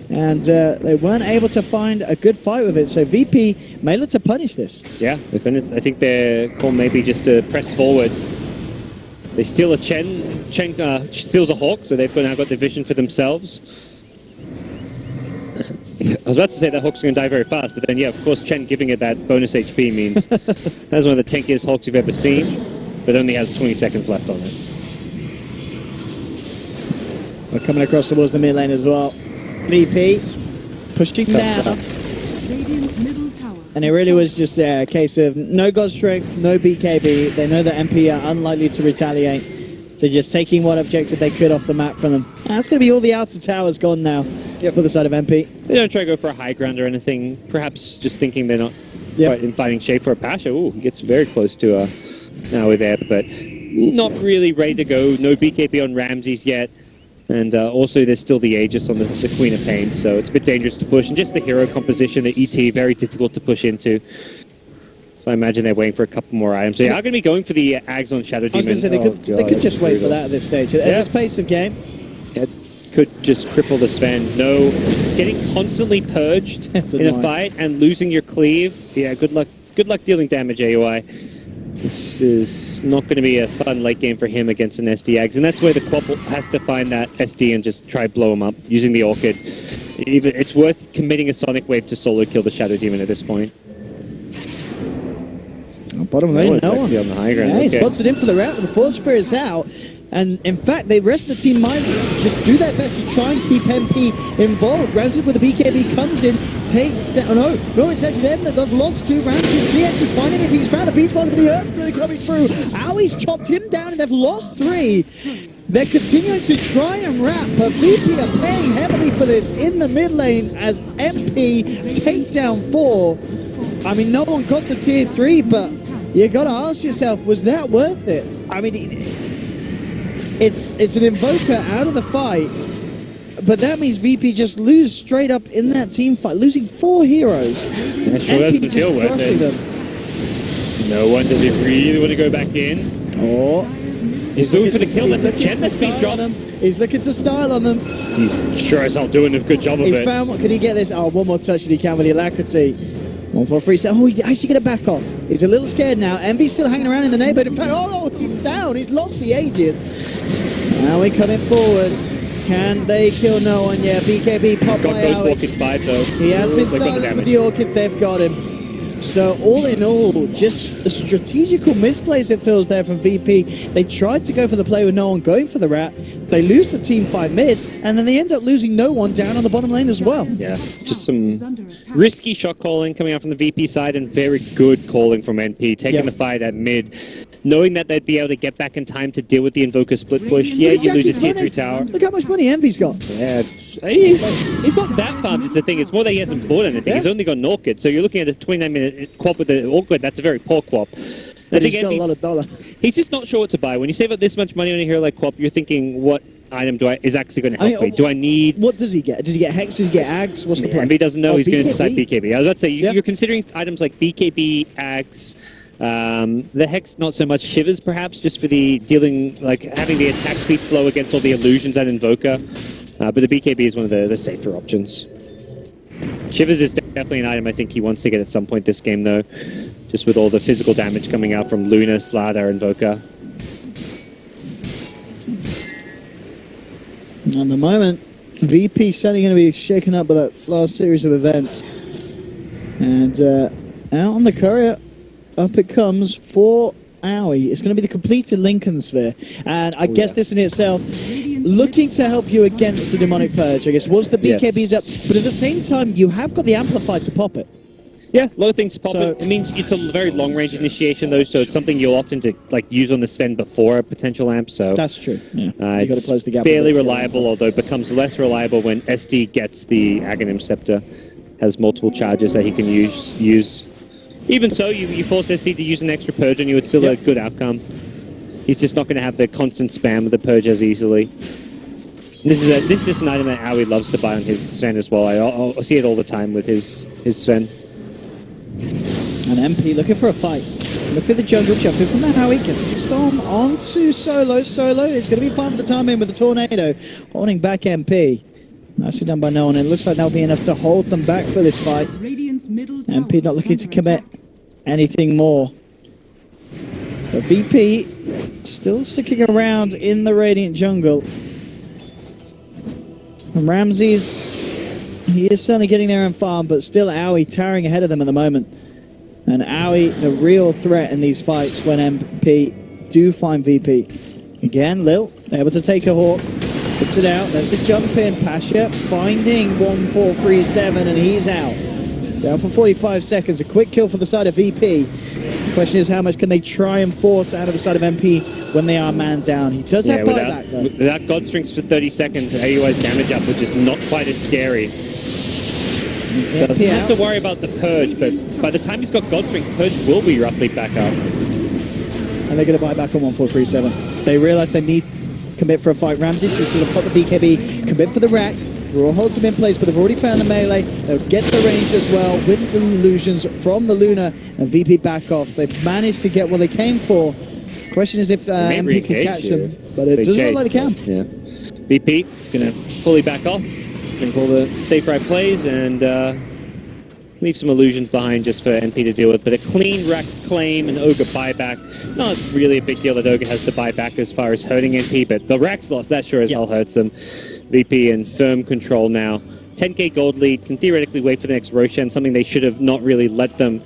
And they weren't able to find a good fight with it, so VP may look to punish this. Yeah, I think their call may be just to press forward. They steal a Chen steals a Hawk, so they've now got the vision for themselves. I was about to say that Hawk's going to die very fast, but then, yeah, of course, Chen giving it that bonus HP means that's one of the tankiest Hawks you've ever seen, but only has 20 seconds left on it. We're coming across towards the mid lane as well. VP pushing down. Radiant's middle tower. And it really was just a case of no God Strength, no BKB. They know that MP are unlikely to retaliate. So just taking what objective they could off the map from them. And that's going to be all the outer towers gone now for the side of MP. They don't try to go for a high ground or anything. Perhaps just thinking they're not quite inviting shape for a Pasha. Ooh, he gets very close to now we're there, but not really ready to go. No BKB on Ramses yet. And also there's still the Aegis on the Queen of Pain, so it's a bit dangerous to push. And just the hero composition, the ET, very difficult to push into. So I imagine they're waiting for a couple more items. They are going to be going for the Ags on Shadow Demon. I was going to say, they could just wait for that at this stage. At this pace of game. It could just cripple the Sven. No, getting constantly purged in a fight and losing your cleave. Yeah, good luck dealing damage, AOI. This is not going to be a fun late game for him against an SD Ags. And that's where the Quapple has to find that SD and just try blow him up using the Orchid. It's worth committing a Sonic Wave to solo kill the Shadow Demon at this point. Bottom lane, no one. On the high ground. Yeah, he spots it in for the route, the Forge Spear is out. And in fact, the rest of the team might just do their best to try and keep MP involved. Ramsey with the BKB comes in, takes down. Oh, no, it says them that they've lost two. Ramsey, he actually finding anything. He's found the beast ball for the Earthquake coming through. Owie's chopped him down and they've lost three. They're continuing to try and wrap, but VP are paying heavily for this in the mid lane as MP takes down 4. I mean, no one got the tier 3, but you gotta ask yourself, was that worth it? I mean, it's an Invoker out of the fight, but that means VP just lose straight up in that team fight, losing 4 heroes. Yeah, sure, that's the deal with it. No one, does he really want to go back in? Oh. He's looking for the kill. That's a Chen that's been dropped. He's looking to style on them. He's sure as hell doing a good job of it. He's found, can he get this? Oh, one more touch that he can with the alacrity. 1 for 3 set. Oh, he's actually going to back off. He's a little scared now. Envy's still hanging around in the neighborhood. In fact, oh, he's down. He's lost the Aegis. Now we're coming forward. Can they kill no one? Yeah, BKB pop He's got by Ghost Howie. Orchid 5 though. He has been silenced with the Orchid. They've got him. So all in all, just a strategical misplays it feels there from VP. They tried to go for the play with no one going for the rat. They lose the team 5 mid, and then they end up losing no one down on the bottom lane as well. Yeah, just some risky shot calling coming out from the VP side and very good calling from NP, taking the fight at mid. Knowing that they'd be able to get back in time to deal with the Invoker split push. Yeah, you lose his tier 3 tower. Look how much money Envy's got. Yeah, he's not that farmed is the thing. It's more that he hasn't bought anything. He's only got an Orchid. So you're looking at a 29-minute quap with an Orchid. That's a very poor quap. And he's got a lot of dollar. He's just not sure what to buy. When you save up this much money on a hero like quap, you're thinking, what item is actually going to help me? Do I need... What does he get? Does he get Hex? Does he get Ags? What's the plan? Envy doesn't know. He's going to decide BKB. I was about to say, you're considering items like BKB, Ags, The Hex, not so much. Shivers, perhaps, just for the dealing, like having the attack speed slow against all the illusions and Invoker. But the BKB is one of the safer options. Shivers is definitely an item I think he wants to get at some point this game, though. Just with all the physical damage coming out from Luna, Slardar, Invoker. At the moment, VP certainly going to be shaken up by that last series of events. And out on the courier, up it comes for Owie. It's going to be the completed Lincoln Sphere. And I guess this in itself, looking to help you against the Demonic Purge, I guess, once the BKB's up. But at the same time, you have got the Amplify to pop it. Yeah, a lot of things to pop it. It means it's a very long-range initiation, though, so it's something you'll often use on the Sven before a potential amp. So that's true. Yeah, you got to close the gap. Fairly reliable, although it becomes less reliable when SD gets the Aghanim Scepter. Has multiple charges that he can use. Even so, you force SD to use an extra Purge, and you would still a good outcome. He's just not going to have the constant spam of the Purge as easily. And this is an item that Owie loves to buy on his Sven as well. I'll see it all the time with his Sven. And MP looking for a fight. Look for the jungle jumping from the Howie, gets the storm onto Solo. Solo is going to be fine for the time in with the tornado, holding back MP. Nicely done by no one. It looks like that'll be enough to hold them back for this fight. MP not looking to commit anything more. But VP still sticking around in the Radiant jungle. And Ramses, he is certainly getting there in farm, but still Owie towering ahead of them at the moment. And Owie, the real threat in these fights when MP do find VP. Again, Lil, able to take a Hawk. Puts it out, there's the jump in, Pasha finding 1437 and he's out. Down for 45 seconds, a quick kill for the side of VP. The question is how much can they try and force out of the side of MP when they are man down. He does have buyback though. Without God Strings for 30 seconds, AUI's damage up, which is not quite as scary. Doesn't have to worry about the Purge, but by the time he's got God Strings, Purge will be roughly back up. And they're going to buy back on 1437. They realize they need commit for a fight. Ramses just going to pop the BKB, commit for the Ract. Raw holds him in place, but they've already found the melee. They'll get the range as well, with the illusions from the Luna, and VP back off. They've managed to get what they came for. Question is if MP can catch them, but it doesn't look like they can. Yeah. VP going to fully back off, and all the safe right plays, and leave some illusions behind just for MP to deal with. But a clean Rax claim and Ogre buyback. Not really a big deal that Ogre has to buy back as far as hurting MP, but the Rax loss, that sure as hell hurts them. VP in firm control now. 10k gold lead, can theoretically wait for the next Roshan, something they should have not really let them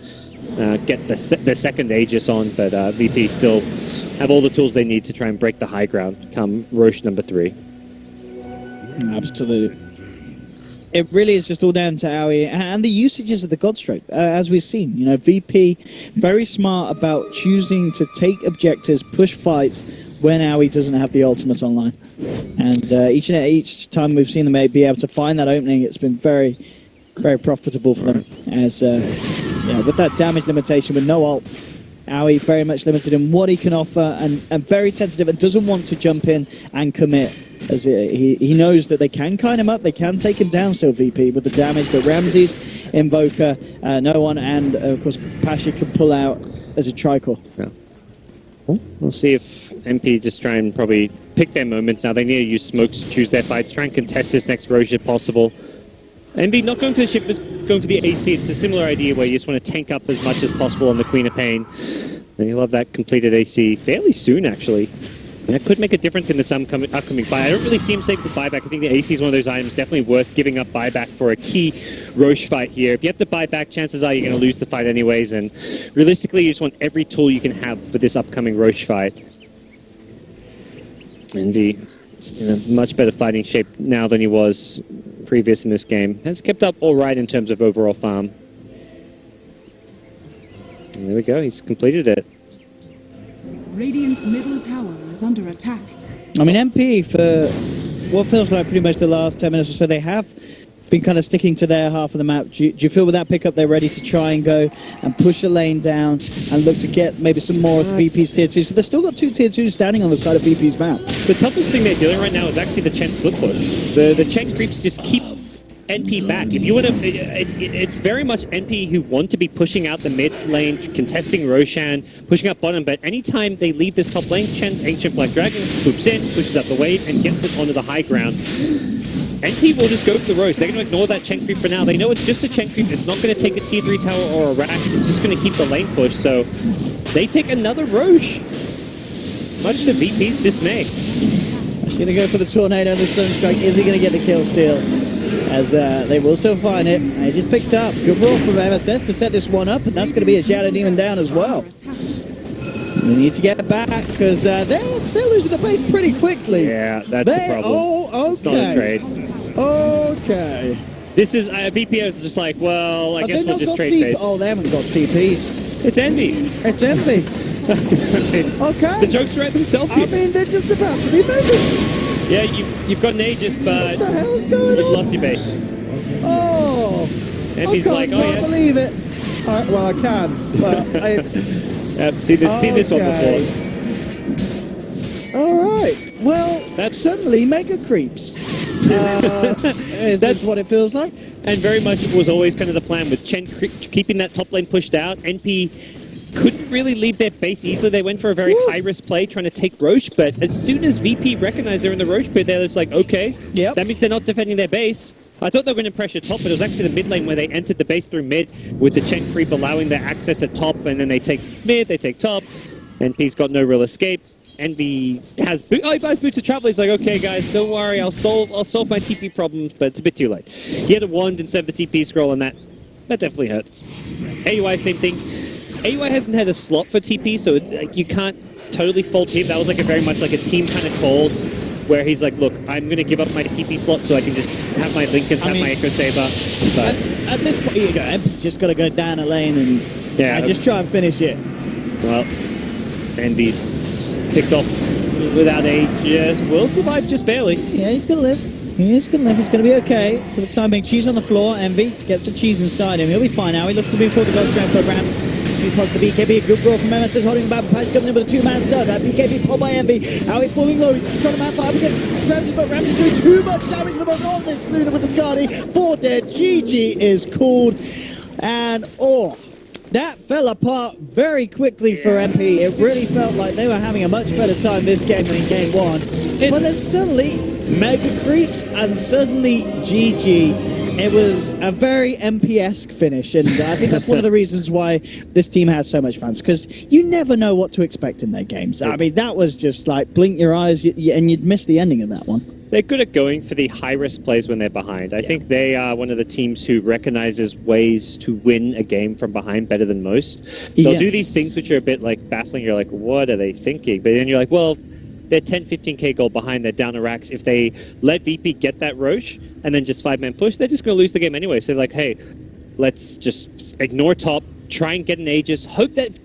get the second Aegis on, but VP still have all the tools they need to try and break the high ground come Rosh number 3. Absolutely. It really is just all down to Owie and the usages of the Godstrike, as we've seen. You know, VP, very smart about choosing to take objectives, push fights when Owie doesn't have the ultimate online. And each time we've seen them be able to find that opening, it's been very, very profitable for them. As with that damage limitation, with no ult, Owie very much limited in what he can offer and very tentative and doesn't want to jump in and commit. As he knows that they can kine him up, they can take him down still, VP, with the damage that Ramses, Invoker, no one, and of course Pasha can pull out as a Tricor. Yeah. Well, we'll see if MP just try and probably pick their moments now. They need to use smokes to choose their fights, try and contest this next Roche if possible. MP not going for the ship, but going for the AC. It's a similar idea where you just want to tank up as much as possible on the Queen of Pain. And you'll have that completed AC fairly soon, actually. That could make a difference in this upcoming fight. I don't really see him safe with buyback. I think the AC is one of those items definitely worth giving up buyback for a key Roche fight here. If you have to buy back, chances are you're going to lose the fight anyways. And realistically, you just want every tool you can have for this upcoming Roche fight. And the much better fighting shape now than he was previous in this game. Has kept up all right in terms of overall farm. And there we go. He's completed it. Radiant's middle tower is under attack. I mean, MP, for what feels like pretty much the last 10 minutes or so, they have been kind of sticking to their half of the map. Do you feel with that pickup they're ready to try and go and push the lane down and look to get maybe some more of VP's tier 2s? Because they've still got 2 tier 2s standing on the side of VP's map. The toughest thing they're doing right now is actually the Chen split push. The Chen creeps just keep NP back. If you want to, it's very much NP who want to be pushing out the mid lane, contesting Roshan, pushing up bottom. But anytime they leave this top lane, Chen's Ancient Black Dragon swoops in, pushes up the wave, and gets it onto the high ground. NP will just go for the Rosh. They're going to ignore that Chen creep for now. They know it's just a Chen creep. It's not going to take a tier 3 tower or a rack. It's just going to keep the lane push. So they take another Rosh. Much to VP's dismay. He's going to go for the Tornado and the Sunstrike. Is he going to get the kill steal? As they will still find it. And he just picked up. Good roll from MSS to set this one up, and that's going to be a Shadow Demon down as well. We need to get back because they're losing the base pretty quickly. Yeah, that's the problem. Oh, okay. It's not a trade. Okay. This is VP is just like, well, I guess we'll just trade base. Oh, they haven't got TPs. It's Envy. It's Envy. Okay. The joke's right themselves here. I mean, they're just about to be moving. Yeah, you've got an Aegis, but What the hell's going you've on? lost your base. Oh. Envy's like, oh yeah. Believe it. Well, I can, but it's... See this one Okay. before. All right. Well, That's- certainly mega creeps. That's what it feels like. And very much was always kind of the plan with Chen keeping that top lane pushed out. NP couldn't really leave their base easily. They went for a very high-risk play trying to take Roche, but as soon as VP recognized they're in the Roche pit, they're just like, okay, that means they're not defending their base. I thought they were going to pressure top, but it was actually the mid lane where they entered the base through mid with the Chen creep allowing their access at top, and then they take mid, they take top. NP's got no real escape. Envy has he buys Boots of Travel. He's like, okay, guys, don't worry, I'll solve my TP problems, but it's a bit too late. He had a wand instead of the TP scroll, and that definitely hurts. AUI, same thing. AUI hasn't had a slot for TP, so you can't totally fault him. That was like a very much like a team kind of calls, where he's like, look, I'm going to give up my TP slot so I can just have my Lincolns, have my Echo Saber. But At this point, you just got to go down a lane and just try and finish it. Well, Envy's picked off without Aegis. Will survive just barely. Yeah, he's going to live. He's going to live. He's going to be okay for the time being. Cheese on the floor. Envy gets the cheese inside him. He'll be fine now. He looks to move forward the Ghost Grand program. He pops the BKB. A good roll from MSS holding back. Patch coming in with a two-man stud. BKB pulled by Envy. How he's falling low. He's trying to mount up against Ramsey, but Ramsey's doing too much damage to the bottom on this Luna with the Skadi. 4 dead. GG is called. And, that fell apart very quickly for MP. It really felt like they were having a much better time this game than in game one. But then suddenly, mega creeps and suddenly GG. It was a very MP-esque finish, and I think that's one of the reasons why this team has so much fans, because you never know what to expect in their games. I mean, that was just like blink your eyes and you'd miss the ending of that one. They're good at going for the high-risk plays when they're behind. I think they are one of the teams who recognizes ways to win a game from behind better than most. They'll do these things which are a bit like baffling. You're like, what are they thinking? But then you're like, well, they're 10, 15k gold behind. They're down to racks. If they let VP get that Roche and then just 5-man push, they're just going to lose the game anyway. So they're like, hey, let's just ignore top, try and get an Aegis, hope that